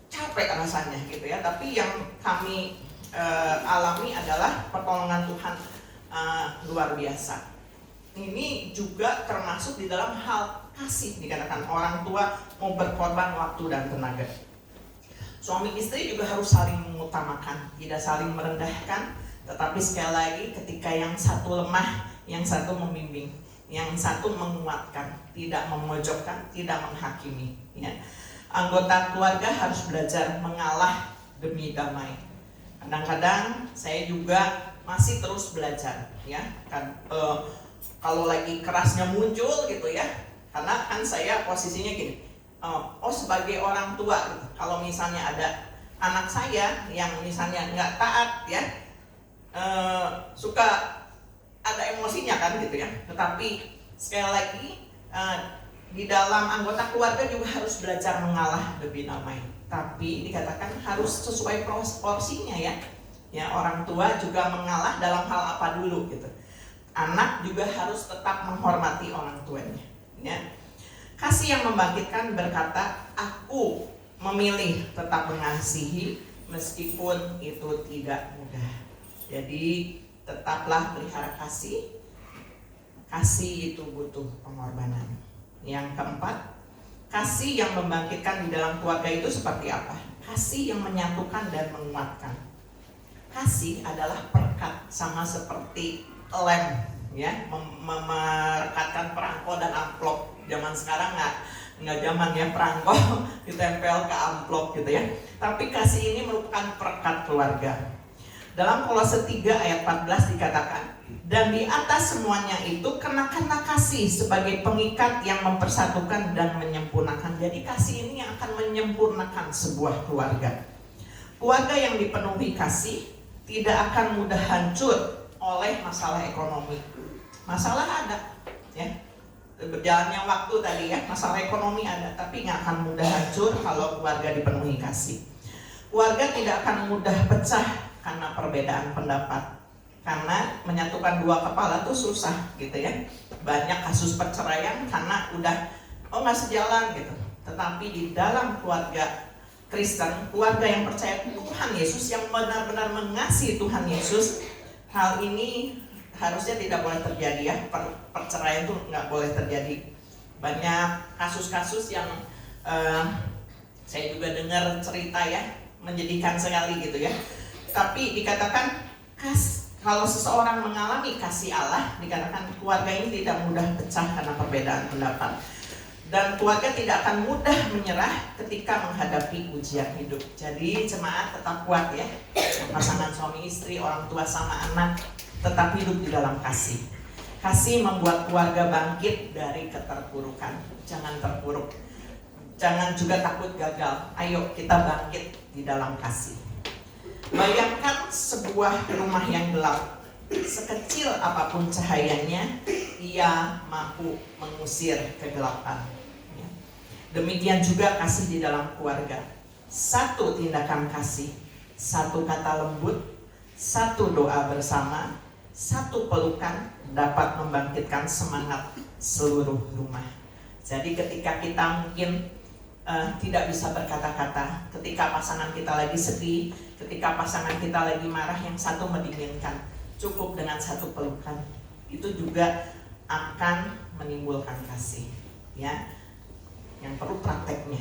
capek rasanya gitu ya. Tapi yang kami alami adalah pertolongan Tuhan luar biasa. Ini juga termasuk di dalam hal kasih, dikatakan orang tua mau berkorban waktu dan tenaga. Suami istri juga harus saling mengutamakan, tidak saling merendahkan. Tetapi sekali lagi ketika yang satu lemah, yang satu membimbing, yang satu menguatkan, tidak memojokkan, tidak menghakimi, ya. Anggota keluarga harus belajar mengalah demi damai. Kadang-kadang saya juga masih terus belajar, ya. Kalau lagi kerasnya muncul gitu ya, karena kan saya posisinya gini, sebagai orang tua gitu, kalau misalnya ada anak saya yang misalnya nggak taat ya, suka ada emosinya kan gitu ya. Tetapi sekali lagi di dalam anggota keluarga juga harus belajar mengalah demi damai. Tapi dikatakan harus sesuai porsinya ya. Ya, orang tua juga mengalah dalam hal apa dulu gitu. Anak juga harus tetap menghormati orang tuanya. Ya. Kasih yang membangkitkan berkata, aku memilih tetap mengasihi meskipun itu tidak mudah. Jadi tetaplah pelihara kasih. Kasih itu butuh pengorbanan. Yang keempat, kasih yang membangkitkan di dalam keluarga itu seperti apa? Kasih yang menyatukan dan menguatkan. Kasih adalah perekat, sama seperti lem, ya, merekatkan perangko dan amplop. Zaman sekarang nggak zaman ya perangko ditempel ke amplop gitu ya. Tapi kasih ini merupakan perekat keluarga. Dalam Kolose 3 ayat 14 dikatakan, dan di atas semuanya itu kenakanlah kasih sebagai pengikat yang mempersatukan dan menyempurnakan. Jadi kasih ini yang akan menyempurnakan sebuah keluarga. Keluarga yang dipenuhi kasih tidak akan mudah hancur oleh masalah ekonomi. Masalah ada, ya. berjalannya waktu tadi ya, masalah ekonomi ada, tapi nggak akan mudah hancur kalau keluarga dipenuhi kasih. Keluarga tidak akan mudah pecah karena perbedaan pendapat, karena menyatukan dua kepala tuh susah gitu ya. Banyak kasus perceraian karena udah nggak sejalan gitu. Tetapi di dalam keluarga Kristen, keluarga yang percaya Tuhan Yesus, yang benar-benar mengasihi Tuhan Yesus, hal ini harusnya tidak boleh terjadi ya. Perceraian itu nggak boleh terjadi. Banyak kasus-kasus yang saya juga dengar cerita ya, menyedihkan sekali gitu ya. Tapi dikatakan kalau seseorang mengalami kasih Allah, dikatakan keluarga ini tidak mudah pecah karena perbedaan pendapat. Dan keluarga tidak akan mudah menyerah ketika menghadapi ujian hidup. Jadi jemaat tetap kuat ya. Pasangan suami istri, orang tua sama anak, tetap hidup di dalam kasih. Kasih membuat keluarga bangkit dari keterpurukan. Jangan terpuruk. Jangan juga takut gagal. Ayo kita bangkit di dalam kasih. Bayangkan sebuah rumah yang gelap. Sekecil apapun cahayanya, ia mampu mengusir kegelapan. Demikian juga kasih di dalam keluarga. Satu tindakan kasih, satu kata lembut, satu doa bersama, satu pelukan dapat membangkitkan semangat seluruh rumah. Jadi ketika kita mungkin tidak bisa berkata-kata, ketika pasangan kita lagi sedih, ketika pasangan kita lagi marah, yang satu mendinginkan, cukup dengan satu pelukan. Itu juga akan menimbulkan kasih ya. Yang perlu prakteknya.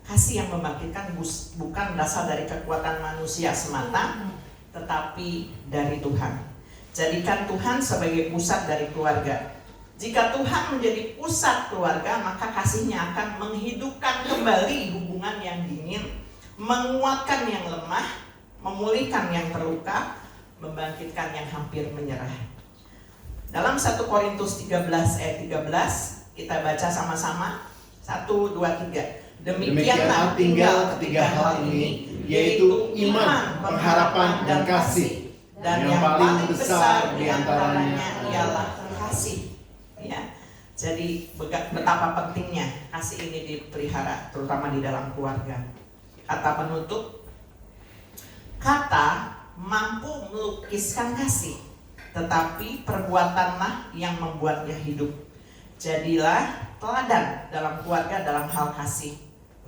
Kasih yang membangkitkan bukan berasal dari kekuatan manusia semata, tetapi dari Tuhan. Jadikan Tuhan sebagai pusat dari keluarga. Jika Tuhan menjadi pusat keluarga, maka kasihnya akan menghidupkan kembali hubungan yang dingin, menguatkan yang lemah, memulihkan yang terluka, membangkitkan yang hampir menyerah. Dalam 1 Korintus 13 ayat 13, kita baca sama-sama. 1, 2, 3. Demikianlah tinggal ketiga hal ini, yaitu iman, pengharapan, dan kasih. Dan yang paling besar di antaranya ialah kasih. Ya. Jadi betapa pentingnya kasih ini dipelihara, terutama di dalam keluarga. Kata penutup, kata mampu melukiskan kasih, tetapi perbuatanlah yang membuatnya hidup. Jadilah teladan dalam keluarga dalam hal kasih,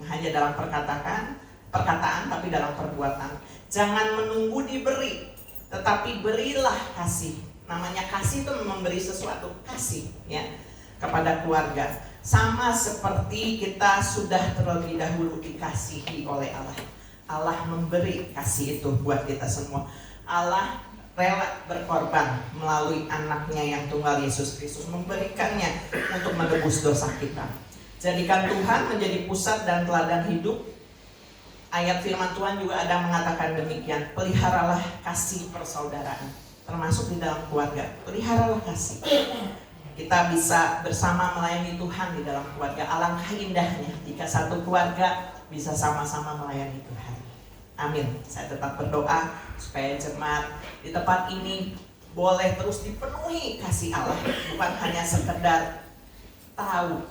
hanya dalam perkataan tapi dalam perbuatan. Jangan menunggu diberi, tetapi berilah kasih. Namanya kasih itu memberi sesuatu, kasih ya kepada keluarga. Sama seperti kita sudah terlebih dahulu dikasihi oleh Allah. Allah memberi kasih itu buat kita semua. Allah rela berkorban melalui anaknya yang tunggal Yesus Kristus, memberikannya untuk menebus dosa kita. Jadikan Tuhan menjadi pusat dan teladan hidup. Ayat firman Tuhan juga ada mengatakan demikian, peliharalah kasih persaudaraan, termasuk di dalam keluarga. Peliharalah kasih. Kita bisa bersama melayani Tuhan di dalam keluarga. Alangkah indahnya jika satu keluarga bisa sama-sama melayani Tuhan. Amin. Saya tetap berdoa supaya jemaat di tempat ini boleh terus dipenuhi kasih Allah, bukan hanya sekedar tahu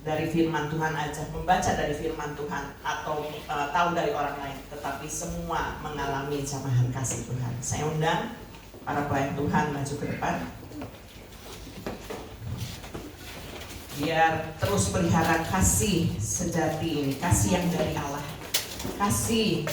dari firman Tuhan aja, membaca dari firman Tuhan atau tahu dari orang lain, tetapi semua mengalami jamahan kasih Tuhan. Saya undang para pelayan Tuhan maju ke depan, biar terus pelihara kasih sejati ini, kasih yang dari Allah, kasih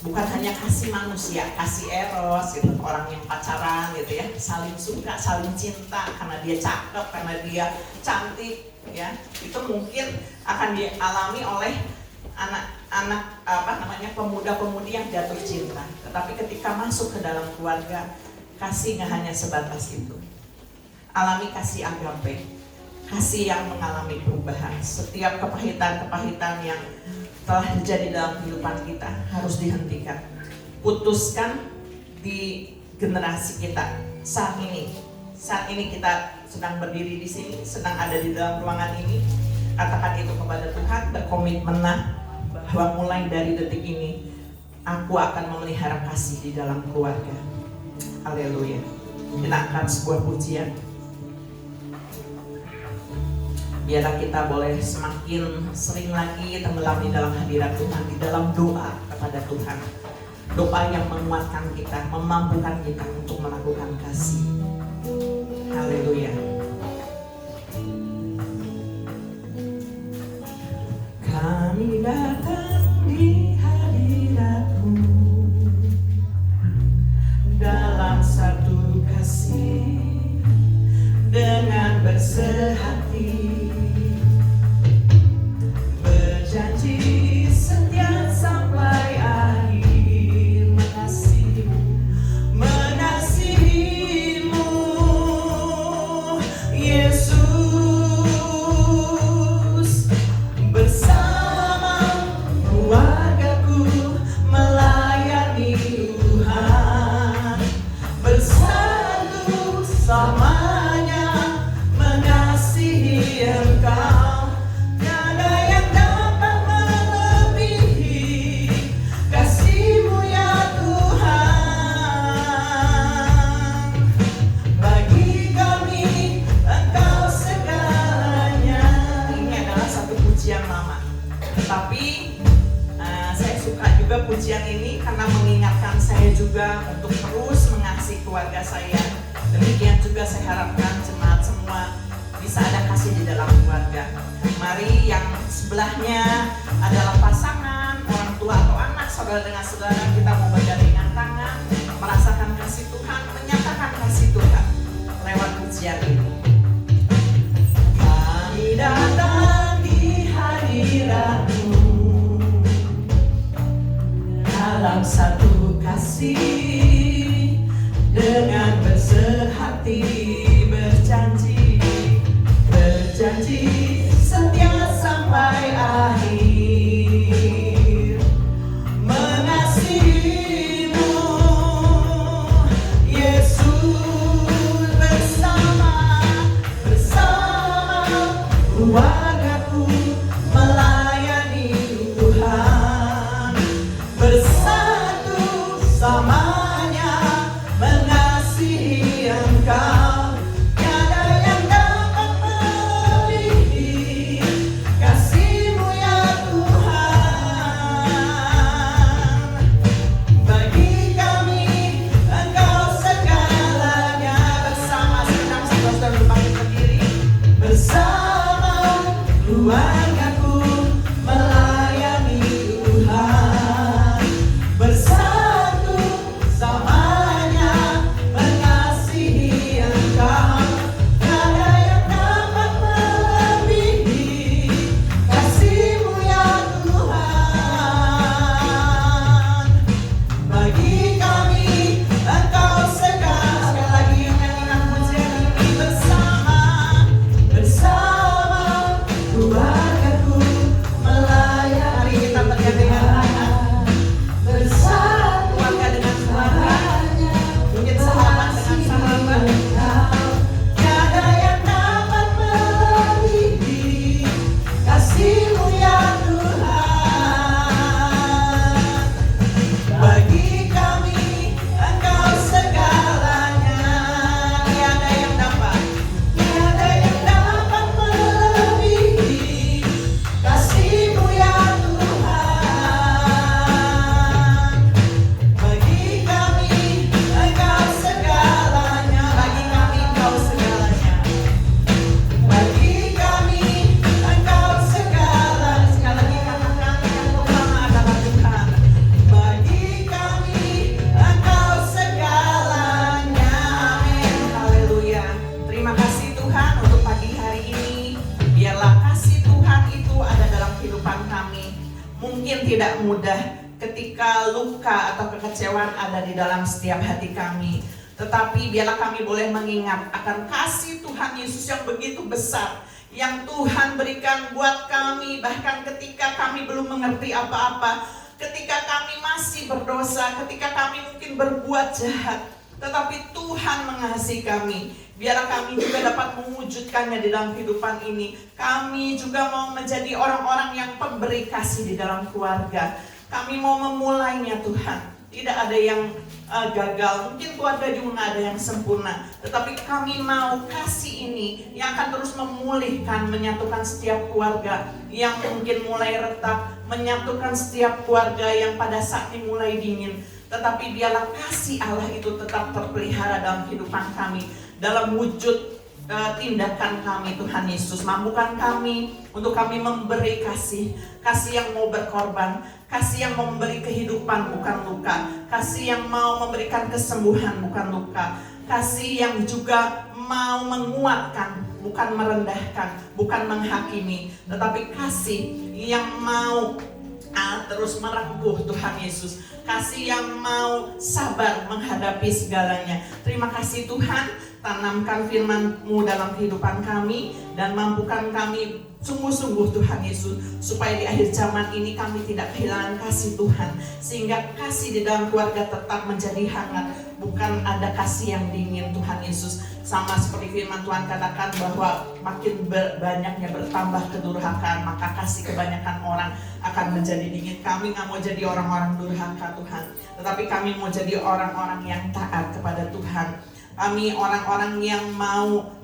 bukan hanya kasih manusia, kasih eros gitu, orang yang pacaran gitu ya, saling suka, saling cinta karena dia cakep, karena dia cantik ya. Itu mungkin akan dialami oleh anak-anak pemuda-pemudi yang jatuh cinta. Tetapi ketika masuk ke dalam keluarga, kasih nggak hanya sebatas itu. Alami kasih agape, kasih yang mengalami perubahan. Setiap kepahitan-kepahitan yang telah terjadi dalam kehidupan kita harus dihentikan. Putuskan di generasi kita saat ini. Saat ini kita sedang berdiri di sini, sedang ada di dalam ruangan ini. Katakan itu kepada Tuhan, berkomitmenlah bahwa mulai dari detik ini aku akan memelihara kasih di dalam keluarga. Haleluya. Kita angkat sebuah pujian. biarlah kita boleh semakin sering lagi tenggelam di dalam hadirat Tuhan, di dalam doa kepada Tuhan. Doa yang menguatkan kita, memampukan kita untuk melakukan kasih. Haleluya. Kami datang di hadirat-Mu dalam satu kasih, dengan bersehati, berjanji setia sampai akhir, mengasihi-Mu Yesus. Bersama keluargaku melayani Tuhan, bersatu selamanya mengasihi Engkau. Tiada yang dapat melebihi kasih-Mu ya Tuhan. Bagi kami Engkau segalanya. Ini adalah satu pujian lama, tetapi saya suka juga pujian ini karena mengingatkan saya juga untuk terus mengasihi keluarga saya. Demikian juga saya harapkan jemaat semua bisa ada kasih di dalam keluarga. Mari yang sebelahnya adalah pasangan, orang tua atau anak, saudara dengan saudara, kita mau bergandengan tangan, merasakan kasih Tuhan, menyatakan kasih Tuhan lewat pujian ini. Kami datang di hadirat-Mu dalam satu kasih, dengan bersehati, berjanji setia sampai akhir, mengasihi-Mu Yesus. Bersama keluargaku melayani Tuhan, bersatu selamanya mengasihi Engkau. Tiada yang dapat melebihi kasih-Mu ya Tuhan. Bagi kami Engkau segalanya. Bersama sedang saudara bangkit berdiri, bersama keluargaku melayani Tuhan, bersatu selamanya mengasihi Engkau. Tiada yang dapat melebihi kasih-Mu ya Tuhan. Bagi kami Engkau segalanya. Sekali lagi nyanyikan pujian ini, bersama keluargaku melayani. Mari kita bergandengan tangan, bersatu keluarga dengan keluarga, mungkin sahabat dengan sahabat. Tiada yang dapat melebihi kasih-Mu ya Tuhan. Bagi kami Engkau segalanya. Tiada yang dapat melebihi kasih-Mu ya Tuhan. Bagi kami Engkau segalanya. Bagi kami Engkau segalanya. Bagi kami Engkau segalanya. Sekali lagi katakan, yang utama adalah Tuhan. Bagi kami Engkau segalanya. Amin. Haleluya. Terima kasih Tuhan untuk pagi hari ini. Biarlah kasih Tuhan itu ada dalam kehidupan kami. Mungkin tidak mudah ketika luka atau kekecewaan ada di dalam setiap hati kami, tetapi biarlah kami boleh mengingat akan kasih Tuhan Yesus yang begitu besar yang Tuhan berikan buat kami, bahkan ketika kami belum mengerti apa-apa, ketika kami masih berdosa, ketika kami mungkin berbuat jahat, tetapi Tuhan mengasihi kami. Biarlah kami juga dapat mewujudkannya di dalam kehidupan ini. Kami juga mau menjadi orang-orang yang pemberi kasih di dalam keluarga. Kami mau memulainya Tuhan. tidak ada yang gagal. Mungkin keluarga juga nggak ada yang sempurna, tetapi kami mau kasih ini yang akan terus memulihkan, menyatukan setiap keluarga yang mungkin mulai retak, menyatukan setiap keluarga yang pada saat ini mulai dingin. Tetapi biarlah kasih Allah itu tetap terpelihara dalam kehidupan kami, dalam wujud tindakan kami. Tuhan Yesus, mampukan kami untuk kami memberi kasih yang mau berkorban, kasih yang mau memberi kehidupan bukan luka, kasih yang mau memberikan kesembuhan bukan luka, kasih yang juga mau menguatkan bukan merendahkan, bukan menghakimi, tetapi kasih yang mau terus merengkuh. Tuhan Yesus, kasih yang mau sabar menghadapi segalanya. Terima kasih Tuhan, tanamkan firman-Mu dalam kehidupan kami dan mampukan kami sungguh-sungguh Tuhan Yesus, supaya di akhir zaman ini kami tidak kehilangan kasih Tuhan, sehingga kasih di dalam keluarga tetap menjadi hangat, bukan ada kasih yang dingin. Tuhan Yesus, sama seperti firman Tuhan katakan bahwa makin banyaknya bertambah kedurhakaan, maka kasih kebanyakan orang akan menjadi dingin. Kami nggak mau jadi orang-orang durhaka Tuhan, tetapi kami mau jadi orang-orang yang taat kepada Tuhan. Kami orang-orang yang mau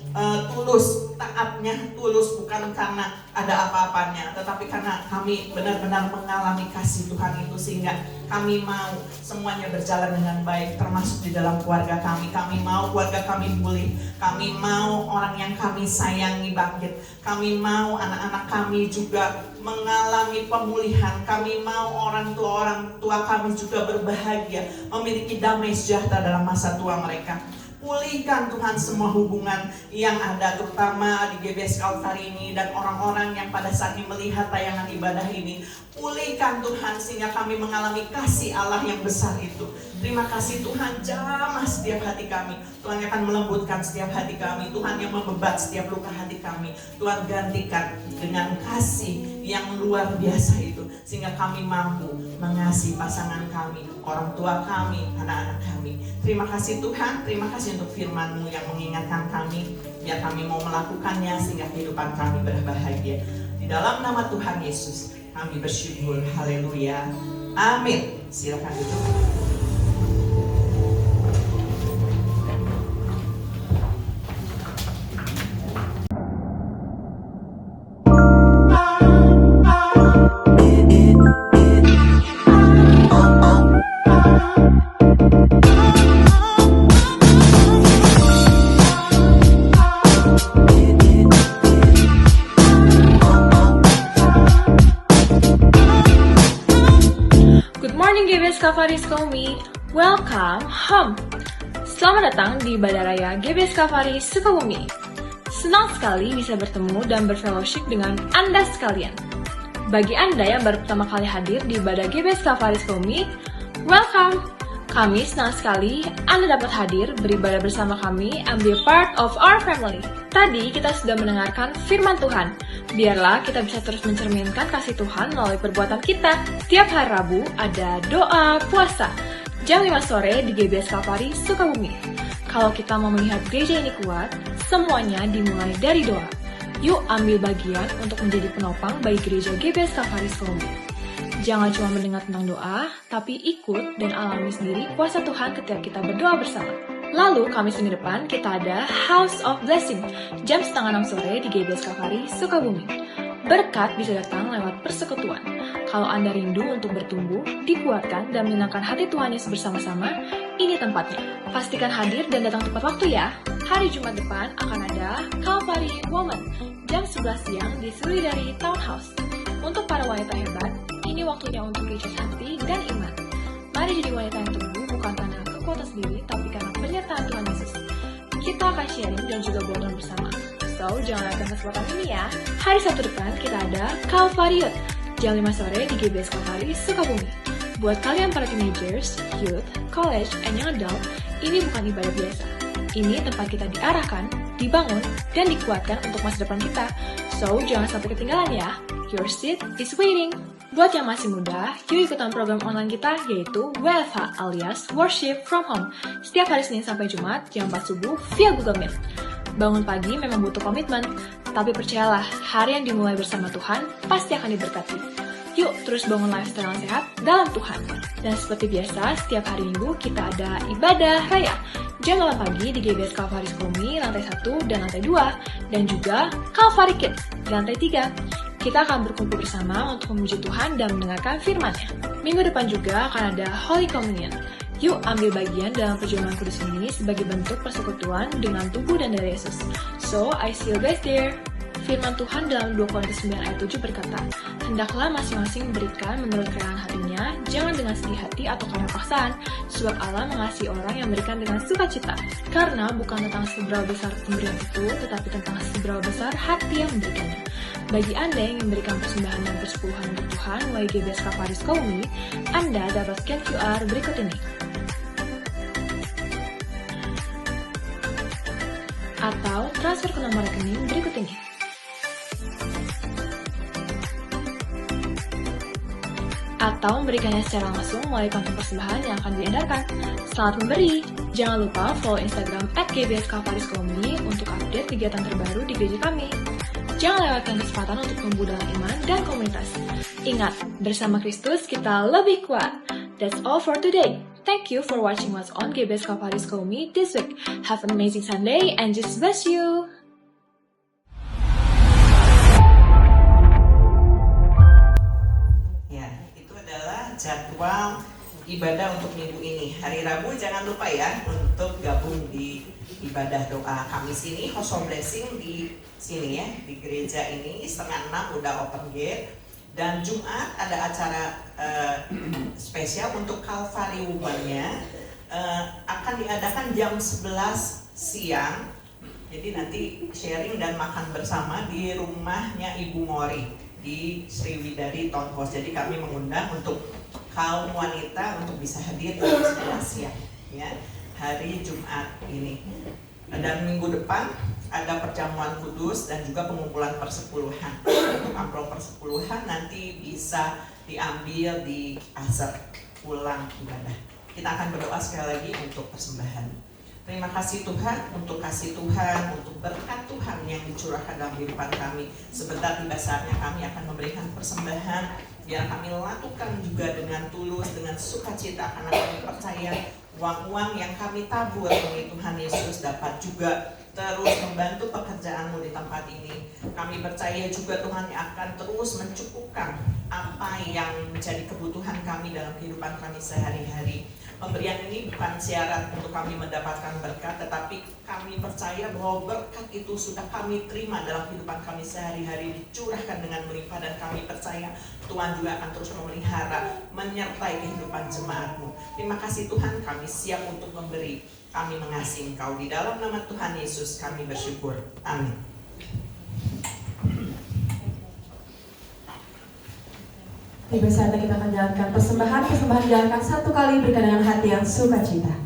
tulus, taatnya tulus bukan karena ada apa-apanya, tetapi karena kami benar-benar mengalami kasih Tuhan itu, sehingga kami mau semuanya berjalan dengan baik, termasuk di dalam keluarga kami. Kami mau keluarga kami pulih, kami mau orang yang kami sayangi bangkit, kami mau anak-anak kami juga mengalami pemulihan, kami mau orang tua kami juga berbahagia, memiliki damai sejahtera dalam masa tua mereka. Pulihkan Tuhan semua hubungan yang ada, terutama di GBS Kalvari ini dan orang-orang yang pada saat ini melihat tayangan ibadah ini. Pulihkan Tuhan sehingga kami mengalami kasih Allah yang besar itu. Terima kasih Tuhan, jamah setiap hati kami. Tuhan akan melembutkan setiap hati kami. Tuhan yang membebat setiap luka hati kami. Tuhan gantikan dengan kasih yang luar biasa itu, sehingga kami mampu mengasihi pasangan kami, orang tua kami, anak-anak kami. Terima kasih Tuhan, terima kasih untuk firman-Mu yang mengingatkan kami, biar kami mau melakukannya sehingga kehidupan kami berbahagia. Di dalam nama Tuhan Yesus kami bersyukur, haleluya, amin. Silakan duduk. Kalvari Sukabumi, welcome home. Selamat datang di Ibadah Raya GBS Kalvari Sukabumi. Senang sekali bisa bertemu dan berfellowship dengan Anda sekalian. Bagi Anda yang baru pertama kali hadir di Ibadah GBS Kalvari Sukabumi, welcome. Kami senang sekali Anda dapat hadir beribadah bersama kami and be a part of our family. Tadi kita sudah mendengarkan firman Tuhan. Biarlah kita bisa terus mencerminkan kasih Tuhan melalui perbuatan kita. Tiap hari Rabu ada doa puasa jam 5 sore di GBS Kalvari Sukabumi. Kalau kita mau melihat gereja ini kuat, semuanya dimulai dari doa. Yuk ambil bagian untuk menjadi penopang bagi gereja GBS Kalvari Sukabumi. Jangan cuma mendengar tentang doa, tapi ikut dan alami sendiri kuasa Tuhan ketika kita berdoa bersama. Lalu Kamis minggu depan kita ada House of Blessing jam 5:30 sore di GBS Kalvari Sukabumi. Berkat bisa datang lewat persekutuan. Kalau Anda rindu untuk bertumbuh, dikuatkan dan menyenangkan hati Tuhan Yesus bersama-sama, ini tempatnya. Pastikan hadir dan datang tepat waktu ya. Hari Jumat depan akan ada Kalvari Woman jam 11 siang di Solidary Townhouse. Untuk para wanita hebat, ini waktunya untuk recharge hati dan iman. Mari jadi wanita yang tumbuh bukan karena kekuatan sendiri, tapi karena penyertaan Tuhan Yesus. Kita akan sharing dan juga berdoa bersama. So, jangan lewatkan kesempatan ini ya. Hari Sabtu depan kita ada Kalvari Youth jam 5 sore di GBS Kalvari Sukabumi. Buat kalian para teenagers, youth, college, and young adult, ini bukan ibadah biasa. Ini tempat kita diarahkan, dibangun, dan dikuatkan untuk masa depan kita. So, jangan sampai ketinggalan ya. Your seat is waiting. Buat yang masih muda, yuk ikutan program online kita yaitu WFH alias Worship from Home. Setiap hari Senin sampai Jumat jam 4 subuh via Google Meet. Bangun pagi memang butuh komitmen, tapi percayalah, hari yang dimulai bersama Tuhan pasti akan diberkati. Yuk terus bangun lifestyle yang sehat dalam Tuhan. Dan seperti biasa, setiap hari Minggu kita ada ibadah raya. Jam 8 pagi di GBS Calvary Sukabumi, lantai 1 dan lantai 2. Dan juga Calvary Kids di lantai 3. Kita akan berkumpul bersama untuk memuji Tuhan dan mendengarkan firman-Nya. Minggu depan juga akan ada Holy Communion. Yuk ambil bagian dalam perjamuan kudus ini sebagai bentuk persekutuan dengan tubuh dan darah Yesus. So, I see you guys there. Firman Tuhan dalam 2 Korintus 9 ayat 7 berkata, "Hendaklah masing-masing memberikan menurut kerelaan hatinya, jangan dengan sedih hati atau karena paksaan, sebab Allah mengasihi orang yang memberikan dengan sukacita. Karena bukan tentang seberapa besar pemberian itu, tetapi tentang seberapa besar hati yang memberikannya." Bagi Anda yang memberikan persembahan dan persepuluhan untuk Tuhan melalui GBS Calvary Sukabumi, Anda dapat scan QR berikut ini. Atau transfer ke nomor rekening berikut ini. Atau memberikannya secara langsung melalui kantong persembahan yang akan diedarkan. Selamat memberi! Jangan lupa follow Instagram @GBS Calvary Sukabumi untuk update kegiatan terbaru di gereja kami. Jangan lewatkan kesempatan untuk tumbuh dalam iman dan komunitas. Ingat, bersama Kristus kita lebih kuat. That's all for today. Thank you for watching what's on GBS Calvary Sukabumi this week. Have an amazing Sunday and Jesus bless you! Jadwal ibadah untuk minggu ini. Hari Rabu jangan lupa ya untuk gabung di ibadah doa Kamis ini, Hosol Blessing di sini ya, di gereja ini 5:30 udah open gate. Dan Jumat ada acara spesial untuk Calvary Woman-nya, akan diadakan jam 11 siang. Jadi nanti sharing dan makan bersama di rumahnya Ibu Mori di Sriwidari Townhouse. Jadi kami mengundang untuk kaum wanita untuk bisa hadir di 11 siang ya, hari Jumat ini. Dan minggu depan ada perjamuan kudus dan juga pengumpulan persepuluhan. Untuk amplop persepuluhan nanti bisa diambil di asar pulang ibadah. Kita akan berdoa sekali lagi untuk persembahan. Terima kasih Tuhan untuk kasih Tuhan, untuk berkat Tuhan yang dicurahkan dalam kehidupan kami. Sebentar tiba saatnya kami akan memberikan persembahan, biar kami lakukan juga dengan tulus, dengan sukacita, karena kami percaya uang-uang yang kami tabur demi Tuhan Yesus dapat juga terus membantu pekerjaan-Mu di tempat ini. Kami percaya juga Tuhan yang akan terus mencukupkan apa yang menjadi kebutuhan kami dalam kehidupan kami sehari-hari. Pemberian ini bukan syarat untuk kami mendapatkan berkat, tetapi kami percaya bahwa berkat itu sudah kami terima dalam kehidupan kami sehari-hari, dicurahkan dengan melimpah, dan kami percaya Tuhan juga akan terus memelihara, menyertai kehidupan jemaat-Mu. Terima kasih Tuhan, kami siap untuk memberi. Kami mengasihi Engkau, di dalam nama Tuhan Yesus kami bersyukur. Amin. Tiba saatnya kita akan jalankan persembahan jalankan satu kali, berikan dengan hati yang sukacita.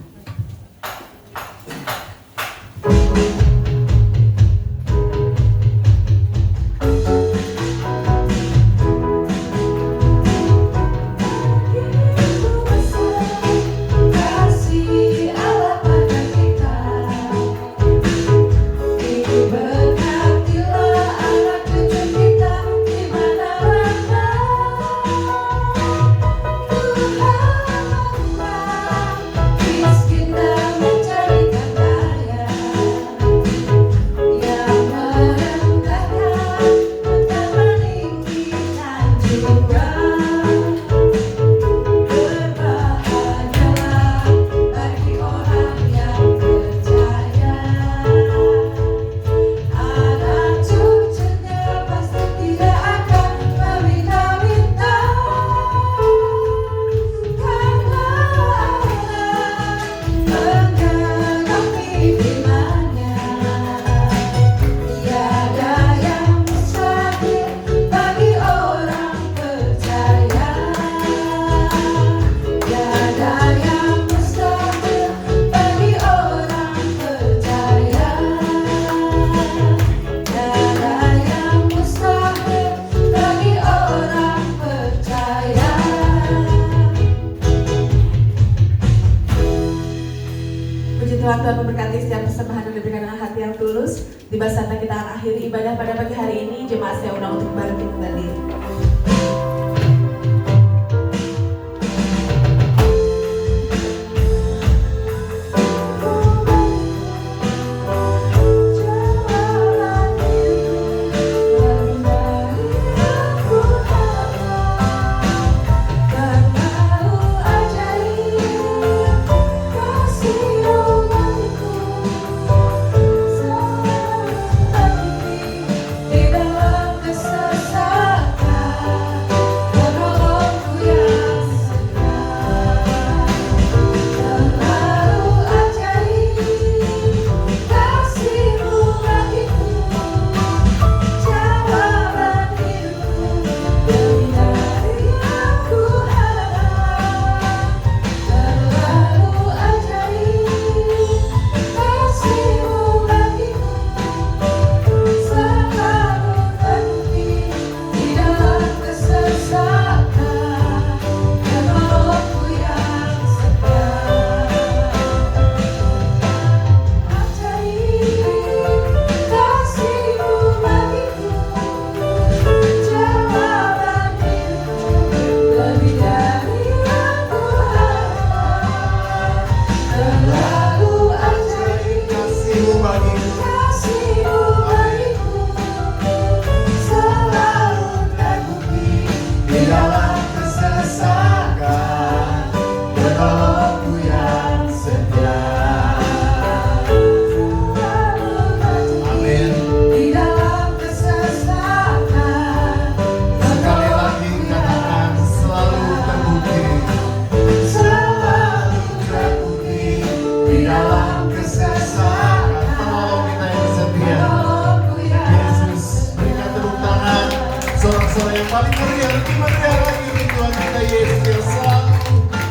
Tuhan memberkati setiap persembahan yang diberikan dengan hati yang tulus. Tiba saatnya kita akan akhiri ibadah pada pagi hari ini. Jemaat saya undang untuk bangkit berdiri. Lebih meriah lagi Tuhan kita Yesus yang selalu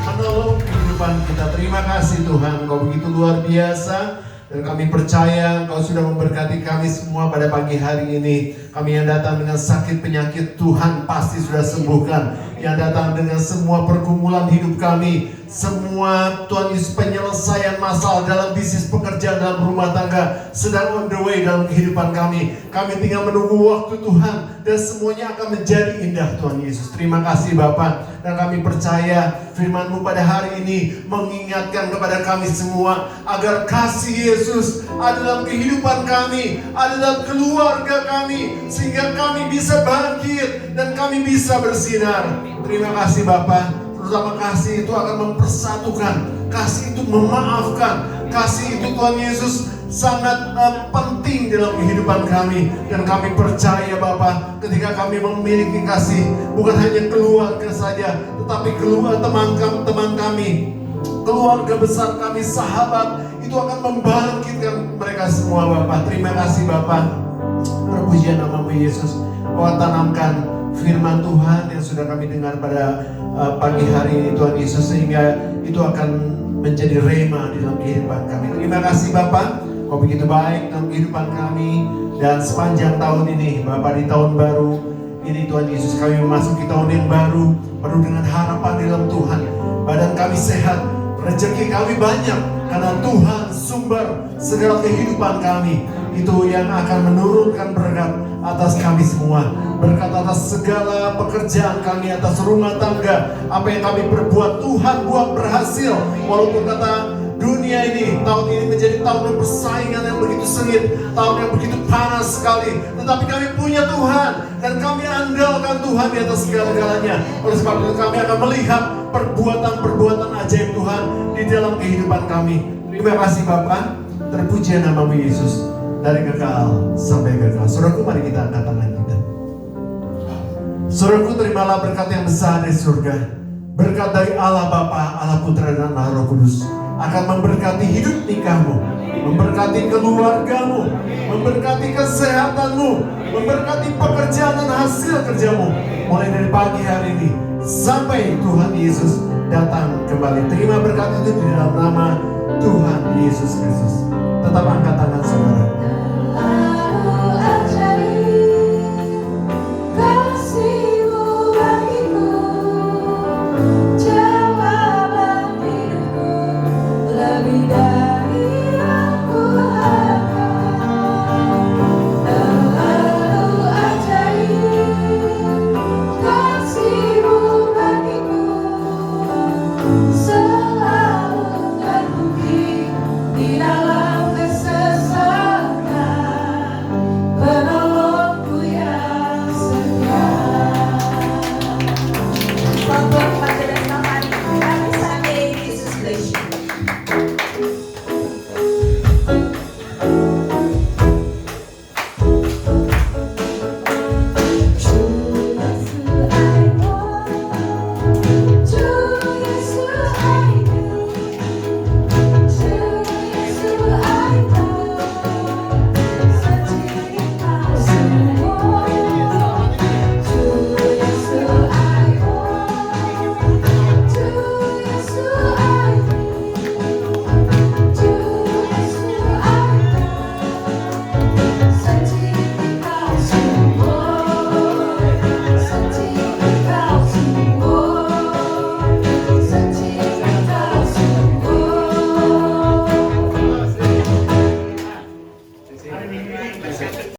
menolong kehidupan kita. Terima kasih Tuhan, Kau begitu luar biasa. Dan kami percaya Engkau sudah memberkati kami semua pada pagi hari ini. Kami yang datang dengan sakit penyakit, Tuhan pasti sudah sembuhkan. Yang datang dengan semua pergumulan hidup kami, semua Tuhan Yesus penyelesaian masalah dalam bisnis, pekerjaan, dalam rumah tangga sedang on the way dalam kehidupan kami. Kami tinggal menunggu waktu Tuhan dan semuanya akan menjadi indah Tuhan Yesus. Terima kasih Bapa. Dan kami percaya firman-Mu pada hari ini mengingatkan kepada kami semua agar kasih Yesus ada dalam kehidupan kami, ada dalam keluarga kami, sehingga kami bisa bangkit dan kami bisa bersinar. Terima kasih Bapa. Terutama kasih itu akan mempersatukan, kasih itu memaafkan, kasih itu Tuhan Yesus sangat penting dalam kehidupan kami. Dan kami percaya Bapa, ketika kami memiliki kasih, bukan hanya keluarga saja, tetapi keluarga teman kami, keluarga besar kami, sahabat, itu akan membangkitkan mereka semua Bapa. Terima kasih Bapa. Terpujian nama-Mu Yesus. Kau tanamkan firman Tuhan yang sudah kami dengar pada pagi hari ini Tuhan Yesus, sehingga itu akan menjadi rema di dalam kehidupan kami. Terima kasih Bapa. Kau begitu baik dalam kehidupan kami. Dan sepanjang tahun ini Bapa, di tahun baru ini Tuhan Yesus, kami memasuki tahun yang baru penuh dengan harapan di dalam Tuhan. Badan kami sehat, rezeki kami banyak, karena Tuhan sumber segala kehidupan kami. Itu yang akan menurunkan berkat atas kami semua. Berkat atas segala pekerjaan kami, atas rumah tangga. Apa yang kami perbuat, Tuhan buat berhasil. Walaupun kata dunia ini, tahun ini menjadi tahun persaingan yang begitu sengit, tahun yang begitu panas sekali. Tetapi kami punya Tuhan, dan kami andalkan Tuhan di atas segala-galanya. Oleh sebab itu kami akan melihat perbuatan-perbuatan ajaib Tuhan di dalam kehidupan kami. Terima kasih Bapa. Terpuji nama-Mu Yesus. Dari kekal sampai kekal. Saudaraku, mari kita angkat tangan kita. Saudaraku, terimalah berkat yang besar dari surga. Berkat dari Allah Bapa, Allah Putra dan Allah Roh Kudus akan memberkati hidup nikahmu, memberkati keluargamu, memberkati kesehatanmu, memberkati pekerjaan dan hasil kerjamu, mulai dari pagi hari ini sampai Tuhan Yesus datang kembali. Terima berkat itu di dalam nama Tuhan Yesus Kristus. Tetap angkat tangan saudara.